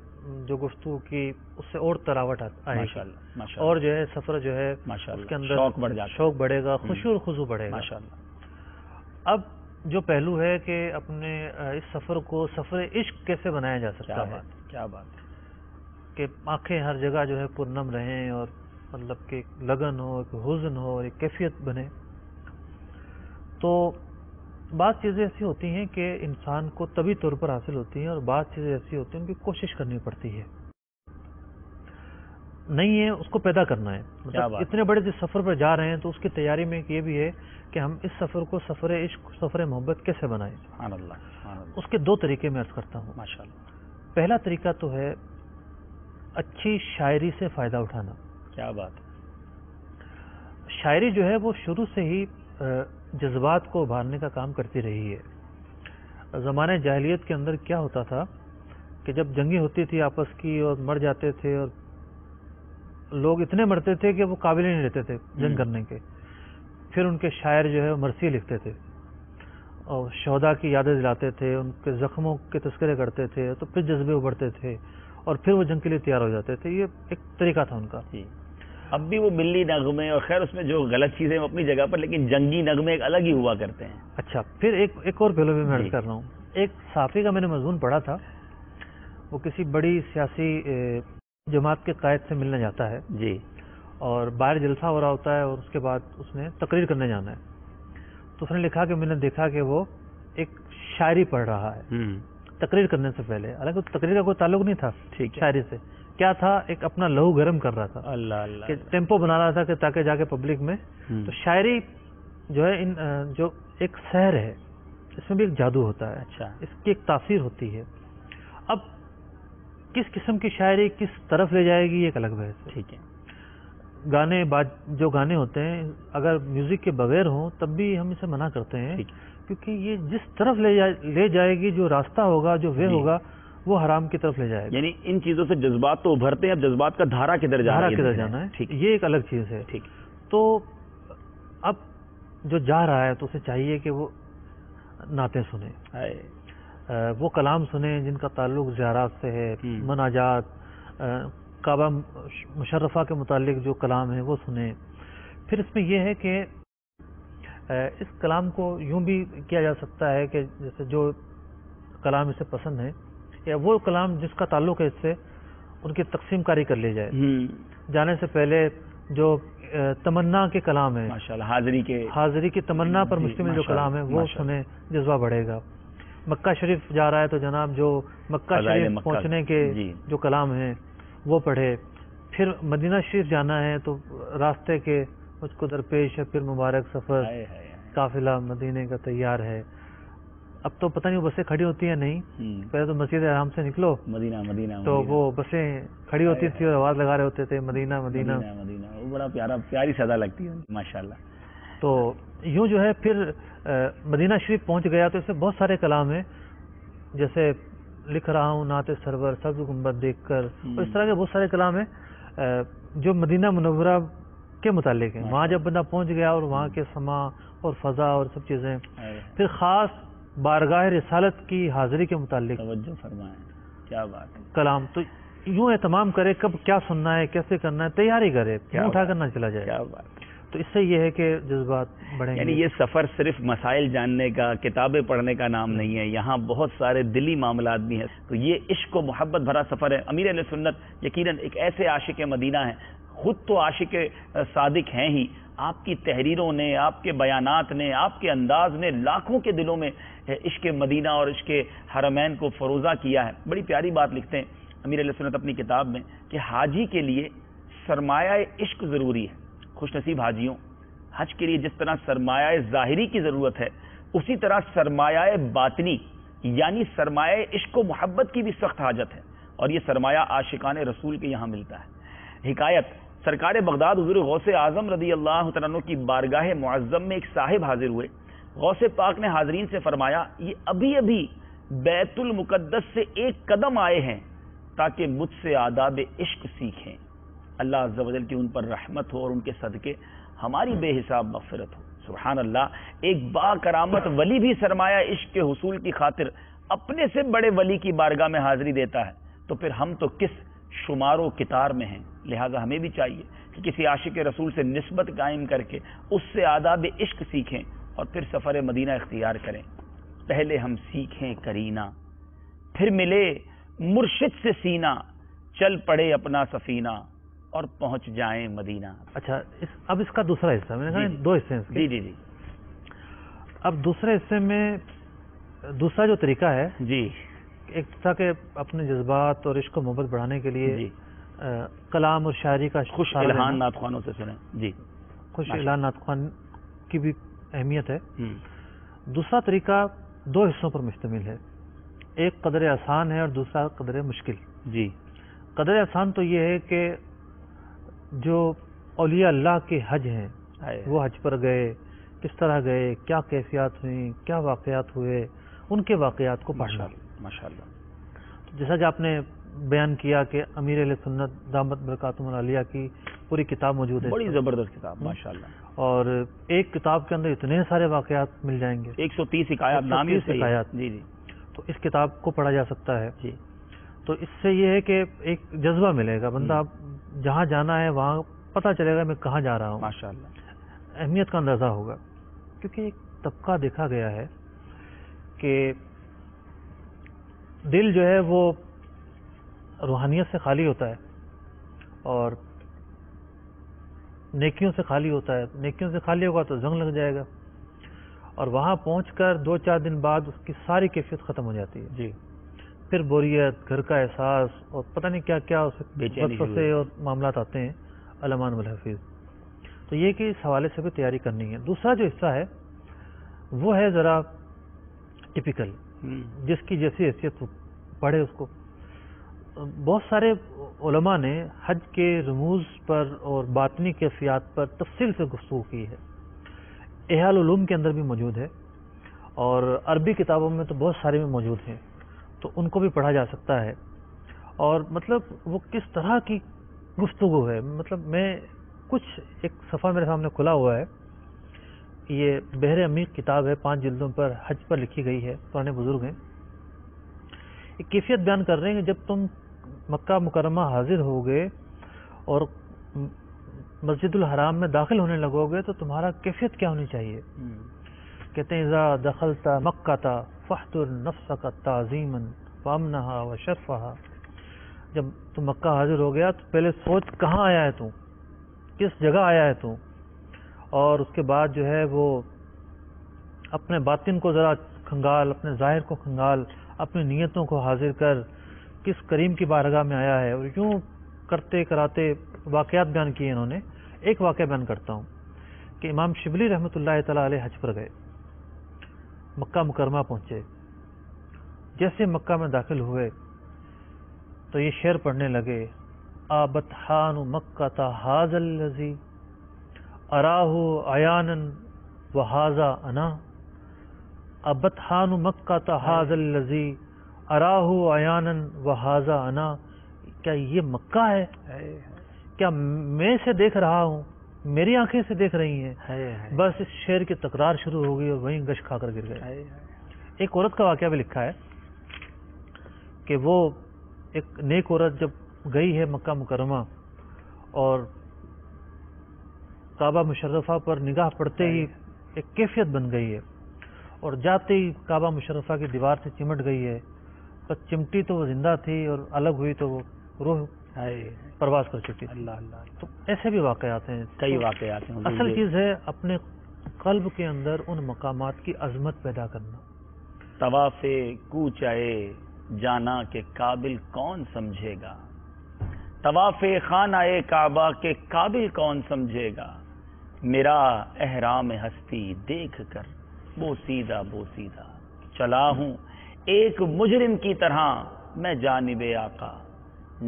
جو گفتگو کی اس سے اور تراوٹ آئے گی اور جو ہے سفر جو ہے اس کے اندر شوق بڑھے گا، خشوع اور خضوع بڑھے گا. اب جو پہلو ہے کہ اپنے اس سفر کو سفر عشق کیسے بنایا جا سکتا ہے. کیا بات ہے کہ آنکھیں ہر جگہ جو ہے پرنم رہیں اور مطلب کہ ایک لگن ہو، ایک حزن ہو، ایک کیفیت بنے. تو بعض چیزیں ایسی ہوتی ہیں کہ انسان کو طبی طور پر حاصل ہوتی ہیں، اور بعض چیزیں ایسی ہوتی ہیں ان کی کوشش کرنی پڑتی ہے. نہیں ہے اس کو پیدا کرنا ہے. مطلب اتنے بڑے جس سفر پر جا رہے ہیں تو اس کی تیاری میں یہ بھی ہے کہ ہم اس سفر کو سفر عشق، سفر محبت کیسے بنائیں. سبحان اللہ، سبحان اللہ. اس کے دو طریقے میں عرض کرتا ہوں. ماشاءاللہ. پہلا طریقہ تو ہے اچھی شاعری سے فائدہ اٹھانا. کیا بات ہے. شاعری جو ہے وہ شروع سے ہی جذبات کو ابھارنے کا کام کرتی رہی ہے. زمانہ جاہلیت کے اندر کیا ہوتا تھا کہ جب جنگیں ہوتی تھی آپس کی اور مر جاتے تھے، اور لوگ اتنے مرتے تھے کہ وہ قابل ہی نہیں رہتے تھے جنگ کرنے کے، پھر ان کے شاعر جو ہے وہ مرثی لکھتے تھے اور شہداء کی یادیں دلاتے تھے، ان کے زخموں کے تذکرے کرتے تھے، تو پھر جذبے ابھرتے تھے اور پھر وہ جنگ کے لیے تیار ہو جاتے تھے. یہ ایک طریقہ تھا ان کا. اب بھی وہ ملی نغمے، اور خیر اس میں جو غلط چیزیں وہ اپنی جگہ پر، لیکن جنگی نغمے ایک الگ ہی ہوا کرتے ہیں. اچھا، پھر ایک اور پہلو بھی میں عرض کر رہا ہوں. ایک صحافی کا میں نے مضمون پڑھا تھا، وہ کسی بڑی سیاسی جماعت کے قائد سے ملنے جاتا ہے جی، اور باہر جلسہ ہو رہا ہوتا ہے، اور اس کے بعد اس نے تقریر کرنے جانا ہے. تو اس نے لکھا کہ میں نے دیکھا کہ وہ ایک شاعری پڑھ رہا ہے تقریر کرنے سے پہلے. حالانکہ تقریر کا کوئی تعلق نہیں تھا شاعری سے. کیا تھا؟ ایک اپنا لہو گرم کر رہا تھا. اللہ اللہ. کہ ٹیمپو بنا رہا تھا کہ تاکہ جا کے پبلک میں. تو شاعری جو ہے جو ایک سحر ہے، اس میں بھی ایک جادو ہوتا ہے. اچھا. اس کی ایک تاثیر ہوتی ہے. اب کس قسم کی شاعری کس طرف لے جائے گی یہ ایک الگ بحث ہے. ٹھیک ہے. گانے جو گانے ہوتے ہیں اگر میوزک کے بغیر ہوں تب بھی ہم اسے منع کرتے ہیں، کیونکہ یہ جس طرف لے جائے گی، جو راستہ ہوگا، جو وے ہوگا، وہ حرام کی طرف لے جائے گا. یعنی ان چیزوں سے جذبات تو ابھرتے ہیں، اب جذبات کا دھارا کدھر جانا ہے. یہ ایک الگ چیز ہے. ٹھیک. تو اب جو جا رہا ہے تو اسے چاہیے کہ وہ نعتیں سنے، وہ کلام سنے جن کا تعلق زیارات سے ہے، مناجات، کعبہ مشرفہ کے متعلق جو کلام ہے وہ سنے. پھر اس میں یہ ہے کہ اس کلام کو یوں بھی کیا جا سکتا ہے کہ جیسے جو کلام اسے پسند ہے یا وہ کلام جس کا تعلق ہے اس سے، ان کی تقسیم کاری کر لی جائے. جانے سے پہلے جو تمنا کے کلام ہے، حاضری کی تمنا پر مشتمل جو کلام ہے وہ سنے، جذبہ بڑھے گا. مکہ شریف جا رہا ہے تو جناب جو مکہ شریف پہنچنے کے جو کلام ہیں وہ پڑھے. پھر مدینہ شریف جانا ہے تو راستے کے مجھ کو درپیش ہے پھر مبارک سفر، قافلہ مدینے کا تیار ہے. اب تو پتہ نہیں بسیں کھڑی ہوتی ہیں نہیں، پہلے تو مسجد حرام سے نکلو مدینہ تو وہ بسیں کھڑی ہوتی تھی اور آواز لگا رہے ہوتے تھے مدینہ مدینہ. وہ بڑا پیاری صدا لگتی ہے ماشاءاللہ. تو یوں جو ہے پھر مدینہ شریف پہنچ گیا تو اس سے بہت سارے کلام ہیں، جیسے لکھ رہا ہوں نعت سرور سبز گنبد دیکھ کر، اور اس طرح کے بہت سارے کلام ہیں جو مدینہ منورہ کے متعلق ہیں. وہاں جب بندہ پہنچ گیا اور وہاں کے سما اور فضا اور سب چیزیں، پھر خاص بارگاہ رسالت کی حاضری کے متعلق توجہ فرمائیں. کیا بات ہے. کلام تو یوں اہتمام کرے کب کیا سننا ہے، کیسے کرنا ہے، تیاری کرے، اٹھا کرنا چلا جائے. کیا بات. تو اس سے یہ ہے کہ جذبات بڑھیں گے. یعنی یہ سفر صرف مسائل جاننے کا، کتابیں پڑھنے کا نام نہیں ہے، یہاں بہت سارے دلی معاملات بھی ہیں. تو یہ عشق و محبت بھرا سفر ہے. امیر اہل سنت یقیناً ایک ایسے عاشق مدینہ ہیں، خود تو عاشق صادق ہیں ہی. آپ کی تحریروں نے، آپ کے بیانات نے، آپ کے انداز نے لاکھوں کے دلوں میں عشق مدینہ اور عشق حرمین کو فروزہ کیا ہے. بڑی پیاری بات لکھتے ہیں امیر اہل سنت اپنی کتاب میں کہ حاجی کے لیے سرمایہ عشق ضروری ہے. خوش نصیب حاجیوں، حج کے لیے جس طرح سرمایہ ظاہری کی ضرورت ہے، اسی طرح سرمایہ باطنی یعنی سرمایہ عشق و محبت کی بھی سخت حاجت ہے، اور یہ سرمایہ عاشقان رسول کے یہاں ملتا ہے. حکایت، سرکار بغداد حضور غوث اعظم رضی اللہ تعالیٰ عنہ کی بارگاہ معظم میں ایک صاحب حاضر ہوئے. غوث پاک نے حاضرین سے فرمایا، یہ ابھی ابھی بیت المقدس سے ایک قدم آئے ہیں تاکہ مجھ سے آداب عشق سیکھیں. اللہ عز و جل کی ان پر رحمت ہو اور ان کے صدقے ہماری بے حساب مغفرت ہو. سبحان اللہ. ایک با کرامت ولی بھی سرمایہ عشق کے حصول کی خاطر اپنے سے بڑے ولی کی بارگاہ میں حاضری دیتا ہے، تو پھر ہم تو کس شمار و کتار میں ہیں. لہٰذا ہمیں بھی چاہیے کہ کسی عاشق رسول سے نسبت قائم کر کے اس سے آداب عشق سیکھیں اور پھر سفر مدینہ اختیار کریں. پہلے ہم سیکھیں کرینہ، پھر ملے مرشد سے سینہ، چل پڑے اپنا سفینہ. اور پہنچ جائیں مدینہ. اچھا اب اس کا دوسرا حصہ میں نے کہا دو حصے ہیں اس کے. جی. اب دوسرے حصے میں دوسرا جو طریقہ ہے جی ایک تھا کہ اپنے جذبات اور عشق و محبت بڑھانے کے لیے کلام اور شاعری کا خوش الہان نعت خوانوں سے سنیں. جی خوش الہان نعت خوان کی بھی اہمیت ہے. دوسرا طریقہ دو حصوں پر مشتمل ہے. ایک قدر آسان ہے اور دوسرا قدر مشکل. جی قدر آسان تو یہ ہے کہ جو اولیاء اللہ کے حج ہیں وہ حج پر گئے، کس طرح گئے، کیا کیفیات ہوئیں، کیا واقعات ہوئے، ان کے واقعات کو پڑھنا. ماشاءاللہ. جیسا کہ آپ نے بیان کیا کہ امیر اہل سنت دامت برکاتہم العالیہ کی پوری کتاب موجود ہے، بڑی زبردست کتاب ماشاءاللہ. اور ایک کتاب کے اندر اتنے سارے واقعات مل جائیں گے، 130 حکایات نامی حکایات. جی تو اس کتاب کو پڑھا جا سکتا ہے. جی تو اس سے یہ ہے کہ ایک جذبہ ملے گا، بندہ جہاں جانا ہے وہاں پتہ چلے گا میں کہاں جا رہا ہوں. ماشاءاللہ. اہمیت کا اندازہ ہوگا. کیونکہ ایک طبقہ دیکھا گیا ہے کہ دل جو ہے وہ روحانیت سے خالی ہوتا ہے اور نیکیوں سے خالی ہوتا ہے. نیکیوں سے خالی ہوگا تو زنگ لگ جائے گا اور وہاں پہنچ کر 2-4 دن بعد اس کی ساری کیفیت ختم ہو جاتی ہے. جی پھر بوریت، گھر کا احساس اور پتہ نہیں کیا کیا وسوسے اور معاملات آتے ہیں. الامان والحفیظ. تو یہ کہ اس حوالے سے بھی تیاری کرنی ہے. دوسرا جو حصہ ہے وہ ہے ذرا ٹپیکل، جس کی جیسی حیثیت پڑھے اس کو. بہت سارے علماء نے حج کے رموز پر اور باطنی کیفیات پر تفصیل سے گفتگو کی ہے. احیاء العلوم کے اندر بھی موجود ہے اور عربی کتابوں میں تو بہت سارے میں موجود ہیں، تو ان کو بھی پڑھا جا سکتا ہے. اور مطلب وہ کس طرح کی گفتگو ہے. مطلب میں کچھ ایک صفحہ میرے سامنے کھلا ہوا ہے، یہ بحر عمیق کتاب ہے، 5 جلدوں پر حج پر لکھی گئی ہے، پرانے بزرگ ہیں. ایک کیفیت بیان کر رہے ہیں کہ جب تم مکہ مکرمہ حاضر ہوگے اور مسجد الحرام میں داخل ہونے لگو گے تو تمہارا کیفیت کیا ہونی چاہیے. کہتے ہیں اذا دخلت مکہ فاحضر نفسک تعظیما وامنها وشرفها. جب تم مکہ حاضر ہو گیا تو پہلے سوچ کہاں آیا ہے تو، کس جگہ آیا ہے تو، اور اس کے بعد جو ہے وہ اپنے باطن کو ذرا کھنگال، اپنے ظاہر کو کھنگال، اپنی نیتوں کو حاضر کر کس کریم کی بارگاہ میں آیا ہے. اور یوں کرتے کراتے واقعات بیان کیے انہوں نے. ایک واقعہ بیان کرتا ہوں کہ امام شبلی رحمۃ اللہ تعالی علیہ حج پر گئے، مکہ مکرمہ پہنچے. جیسے مکہ میں داخل ہوئے تو یہ شعر پڑھنے لگے، آبتحان مکہ ھذا الذی اراہ عیانا وھذا انا. ابتحان مکہ ھذا الذی اراہ عیانا وھذا انا. کیا یہ مکہ ہے؟ کیا میں اسے دیکھ رہا ہوں، میری آنکھیں سے دیکھ رہی ہیں؟ بس اس شعر کی تکرار شروع ہو گئی اور وہیں گش کھا کر گر گئے. ایک عورت کا واقعہ بھی لکھا ہے کہ وہ ایک نیک عورت جب گئی ہے مکہ مکرمہ اور کعبہ مشرفہ پر نگاہ پڑتے ہی ایک کیفیت بن گئی ہے اور جاتے ہی کعبہ مشرفہ کی دیوار سے چمٹ گئی ہے. بس چمٹی تو وہ زندہ تھی اور الگ ہوئی تو وہ روح پرواز کر چکی. اللہ اللہ. تو ایسے بھی واقعات ہیں، کئی واقعات ہیں. اصل چیز ہے اپنے قلب کے اندر ان مقامات کی عظمت پیدا کرنا. طواف کوچائے جانا کے قابل کون سمجھے گا، طواف خانہ کعبہ کے قابل کون سمجھے گا. میرا احرام ہستی دیکھ کر بوسیدہ بوسیدہ چلا ہوں ایک مجرم کی طرح میں جانب آقا.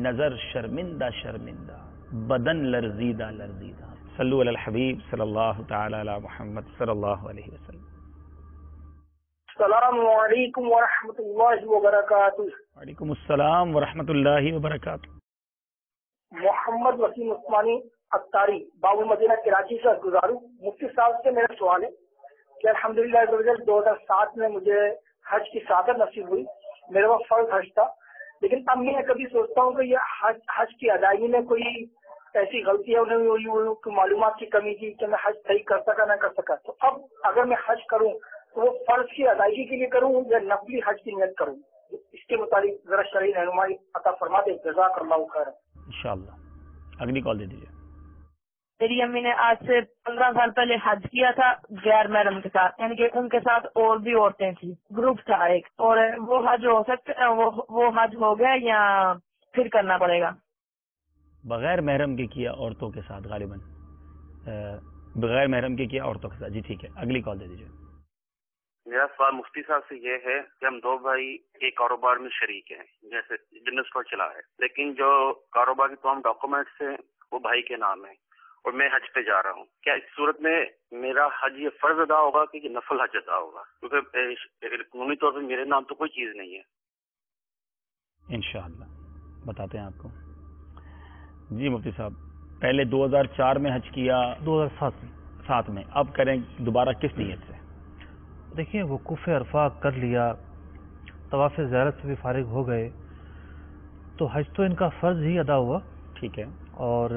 نظر شرمندہ شرمندہ بدن لرزیدہ لرزیدہ. صلو علی الحبیب صلی اللہ تعالی علی محمد صلی اللہ علیہ وسلم. السلام علیکم ورحمۃ اللہ وبرکاتہ. وعلیکم السلام ورحمۃ اللہ وبرکاتہ. محمد وسیم عثمانی اختاری باب المدینہ کراچی سے گزاروں. مفتی صاحب سے میرا سوال ہے کہ الحمدللہ 2007 میں مجھے حج کی سعادت نصیب ہوئی. میرے وقت فرض حج تھا، لیکن اب میں کبھی سوچتا ہوں کہ یہ حج کی ادائیگی میں کوئی ایسی غلطیاں ہوئی، معلومات کی کمی تھی کہ میں حج صحیح کر سکا نہ کر سکا. تو اب اگر میں حج کروں تو وہ فرض کی ادائیگی کے لیے کروں یا نفلی حج کی نیت کروں؟ اس کے متعلق ذرا شرعی رہنمائی عطا فرما دے. جزاک اللہ خیر. انشاءاللہ. اگلی کال دے دیجیے. میری امی نے آج سے 15 سال پہلے حج کیا تھا غیر محرم کے ساتھ، یعنی کہ ان کے ساتھ اور بھی عورتیں تھیں، گروپ تھا ایک، اور وہ حج ہو سکتا وہ حج ہو گیا یا پھر کرنا پڑے گا؟ بغیر محرم کے کیا عورتوں کے ساتھ، غالباً بغیر محرم کے کیا عورتوں کے ساتھ. جی ٹھیک ہے، اگلی کال دے دیجیے. میرا سوال مفتی صاحب سے یہ ہے کہ ہم دو بھائی ایک کاروبار میں شریک ہیں، جیسے بزنس اسٹور چلا ہے، لیکن جو کاروبار کے تمام ڈاکومنٹس ہیں وہ بھائی کے نام ہیں اور میں حج پہ جا رہا ہوں. کیا اس صورت میں میرا حج یہ فرض ادا ہوگا کہ نفل حج ادا ہوگا؟ کیونکہ قانونی طور پہ میرے نام تو کوئی چیز نہیں ہے. انشاءاللہ بتاتے ہیں آپ کو. جی مفتی صاحب، پہلے 2004 میں حج کیا، 2007 میں، اب کریں دوبارہ کس نیت سے؟ دیکھیے وقوف عرفہ کر لیا، طواف زیارت سے بھی فارغ ہو گئے، تو حج تو ان کا فرض ہی ادا ہوا. ٹھیک ہے. اور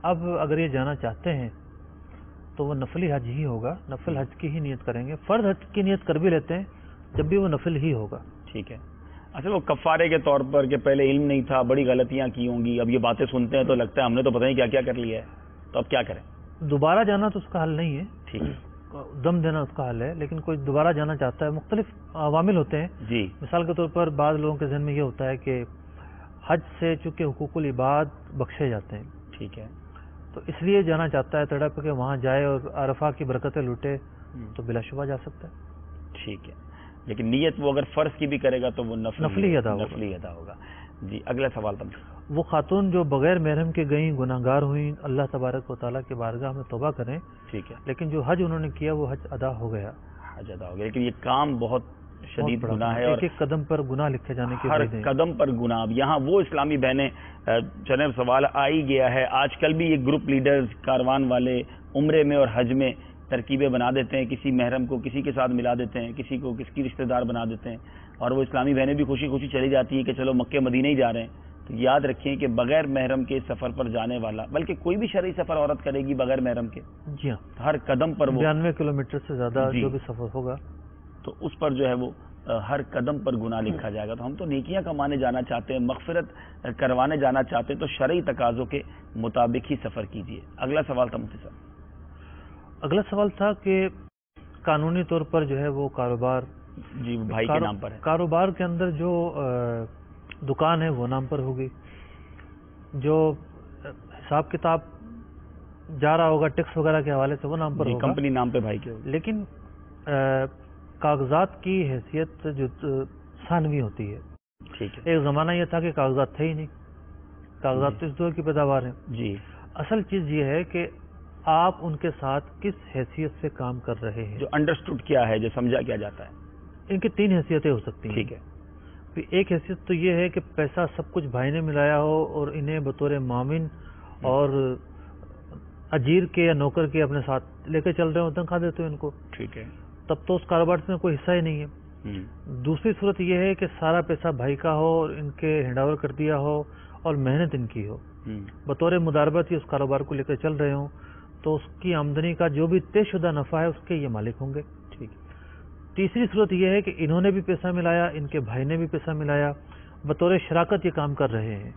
اب اگر یہ جانا چاہتے ہیں تو وہ نفلی حج ہی ہوگا، نفل حج کی ہی نیت کریں گے. فرض حج کی نیت کر بھی لیتے ہیں جب بھی وہ نفل ہی ہوگا. ٹھیک ہے. اچھا، وہ کفارے کے طور پر کہ پہلے علم نہیں تھا، بڑی غلطیاں کی ہوں گی، اب یہ باتیں سنتے ہیں تو لگتا ہے ہم نے تو پتہ نہیں کیا کیا کر لیا ہے، تو اب کیا کریں؟ دوبارہ جانا تو اس کا حل نہیں ہے. ٹھیک ہے. دم دینا اس کا حل ہے، لیکن کوئی دوبارہ جانا چاہتا ہے، مختلف عوامل ہوتے ہیں. جی. مثال کے طور پر بعض لوگوں کے ذہن میں یہ ہوتا ہے کہ حج سے چونکہ حقوق العباد بخشے جاتے ہیں. ٹھیک ہے. تو اس لیے جانا چاہتا ہے تڑپ کہ وہاں جائے اور عرفہ کی برکتیں لوٹے، تو بلا شبہ جا سکتا ہے. ٹھیک ہے، لیکن نیت وہ اگر فرض کی بھی کرے گا تو وہ نفلی ادا ہوگا. جی اگلا سوال تھا. وہ خاتون جو بغیر محرم کے گئیں، گناہ گار ہوئیں، اللہ تبارک و تعالیٰ کے بارگاہ میں توبہ کریں. ٹھیک ہے. لیکن جو حج انہوں نے کیا وہ حج ادا ہو گیا. حج ادا ہو گیا، لیکن یہ کام بہت شدید گناہ ہے، اور ایک ایک قدم پر گناہ لکھے جانے کے ہر قدم پر گناہ. اب یہاں وہ اسلامی بہنیں چلیں سوال آ ہی گیا ہے، آج کل بھی یہ گروپ لیڈرز کاروان والے عمرے میں اور حج میں ترکیبیں بنا دیتے ہیں، کسی محرم کو کسی کے ساتھ ملا دیتے ہیں، کسی کو کس کی رشتہ دار بنا دیتے ہیں، اور وہ اسلامی بہنیں بھی خوشی خوشی چلی جاتی ہیں کہ چلو مکہ مدینہ ہی جا رہے ہیں. تو یاد رکھیں کہ بغیر محرم کے سفر پر جانے والا، بلکہ کوئی بھی شرعی سفر عورت کرے گی بغیر محرم کے، جی ہاں، ہر قدم پر وہ 92 کلومیٹر سے زیادہ جو بھی سفر ہوگا تو اس پر جو ہے وہ ہر قدم پر گناہ لکھا جائے گا. تو ہم تو نیکیاں کمانے جانا چاہتے ہیں، مغفرت کروانے جانا چاہتے ہیں، تو شرعی تقاضوں کے مطابق ہی سفر کیجیے. اگلا سوال تھا مفتی صاحب. اگلا سوال تھا کہ قانونی طور پر جو ہے وہ کاروبار جی بھائی کے نام پر ہے، کاروبار کے اندر جو دکان ہے وہ نام پر ہوگی، جو حساب کتاب جا رہا ہوگا ٹیکس وغیرہ کے حوالے سے وہ نام پر ہوگا، کمپنی نام پہ بھائی کے ہوگی. لیکن کاغذات کی حیثیت جو ثانوی ہوتی ہے. ٹھیک ہے. ایک زمانہ یہ تھا کہ کاغذات تھے ہی نہیں، کاغذات تو اس دور کی پیداوار ہیں. جی. اصل چیز یہ ہے کہ آپ ان کے ساتھ کس حیثیت سے کام کر رہے ہیں، جو انڈرسٹوڈ کیا ہے، جو سمجھا کیا جاتا ہے. ان کی 3 حیثیتیں ہو سکتی ہیں. ٹھیک ہے. ایک حیثیت تو یہ ہے کہ پیسہ سب کچھ بھائی نے ملایا ہو اور انہیں بطور معاون اور اجیر کے یا نوکر کے اپنے ساتھ لے کے چل رہے ہو، تنخواہ دیتے ہو ان کو. ٹھیک ہے. تب تو اس کاروبار سے کوئی حصہ ہی نہیں ہے. دوسری صورت یہ ہے کہ سارا پیسہ بھائی کا ہو اور ان کے ہینڈ اوور کر دیا ہو اور محنت ان کی ہو، بطور مداربت ہی اس کاروبار کو لے کر چل رہے ہوں، تو اس کی آمدنی کا جو بھی طے شدہ نفع ہے اس کے یہ مالک ہوں گے. ٹھیک. تیسری صورت یہ ہے کہ انہوں نے بھی پیسہ ملایا، ان کے بھائی نے بھی پیسہ ملایا، بطور شراکت یہ کام کر رہے ہیں،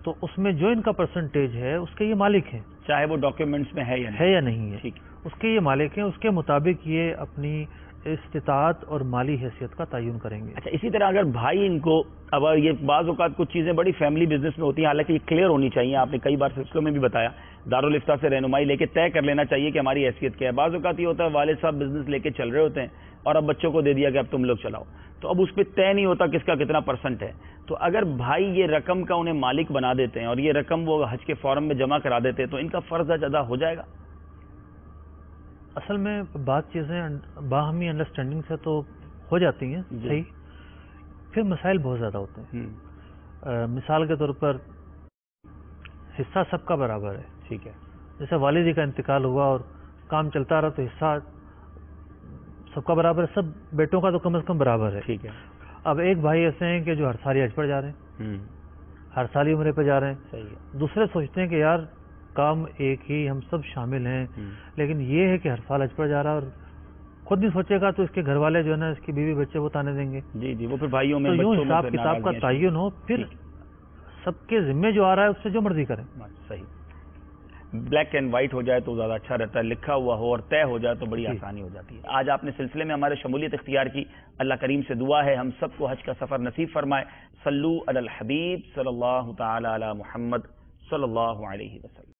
تو اس میں جو ان کا پرسنٹیج ہے اس کے یہ مالک ہیں، چاہے وہ ڈاکیومنٹس میں ہے یا نہیں ہے. ٹھیک. اس کے یہ مالک ہیں، اس کے مطابق یہ اپنی استطاعت اور مالی حیثیت کا تعین کریں گے. اچھا، اسی طرح اگر بھائی ان کو، اب یہ بعض اوقات کچھ چیزیں بڑی فیملی بزنس میں ہوتی ہیں، حالانکہ یہ کلیئر ہونی چاہیے، آپ نے کئی بار سلسلوں میں بھی بتایا، دارالفتہ سے رہنمائی لے کے طے کر لینا چاہیے کہ ہماری حیثیت کیا ہے. بعض اوقات یہ ہوتا ہے والد صاحب بزنس لے کے چل رہے ہوتے ہیں اور اب بچوں کو دے دیا کہ اب تم لوگ چلاؤ، تو اب اس پہ طے نہیں ہوتا کس کا کتنا پرسنٹ ہے. تو اگر بھائی یہ رقم کا انہیں مالک بنا دیتے ہیں اور یہ رقم وہ حج کے فارم میں جمع کرا دیتے ہیں، تو ان کا فرض حج ادا ہو جائے گا؟ اصل میں بعض چیزیں باہمی انڈرسٹینڈنگ سے تو ہو جاتی ہیں صحیح، پھر مسائل بہت زیادہ ہوتے ہیں. مثال کے طور پر حصہ سب کا برابر ہے. ٹھیک ہے. جیسے والدی کا انتقال ہوا اور کام چلتا رہا تو حصہ سب کا برابر ہے، سب بیٹوں کا تو کم از کم برابر ہے. ٹھیک ہے. اب ایک بھائی ایسے ہیں کہ جو ہر سال ہی حج پر جا رہے ہیں، ہر سال ہی عمرے پہ جا رہے ہیں. صحیح ہے. دوسرے سوچتے ہیں کہ یار کام ایک ہی، ہم سب شامل ہیں، لیکن یہ ہے کہ ہر سال حج پر جا رہا ہے اور خود نہیں سوچے گا تو اس کے گھر والے جو ہے نا، اس کی بیوی بچے وہ تانے دیں گے. جی جی، وہ پھر بھائیوں میں تو یوں حساب کتاب کا تعین ہو، پھر سب کے ذمے جو آ رہا ہے اس سے جو مرضی کریں. صحیح. بلیک اینڈ وائٹ ہو جائے تو زیادہ اچھا رہتا ہے، لکھا ہوا ہو اور طے ہو جائے تو بڑی آسانی ہو جاتی ہے۔ آج آپ نے سلسلے میں ہمارے شمولیت اختیار کی، اللہ کریم سے دعا ہے ہم سب کو حج کا سفر نصیب فرمائے۔ صلو علی الحبیب صلی اللہ تعالی علی محمد صلی اللہ علیہ وسلم۔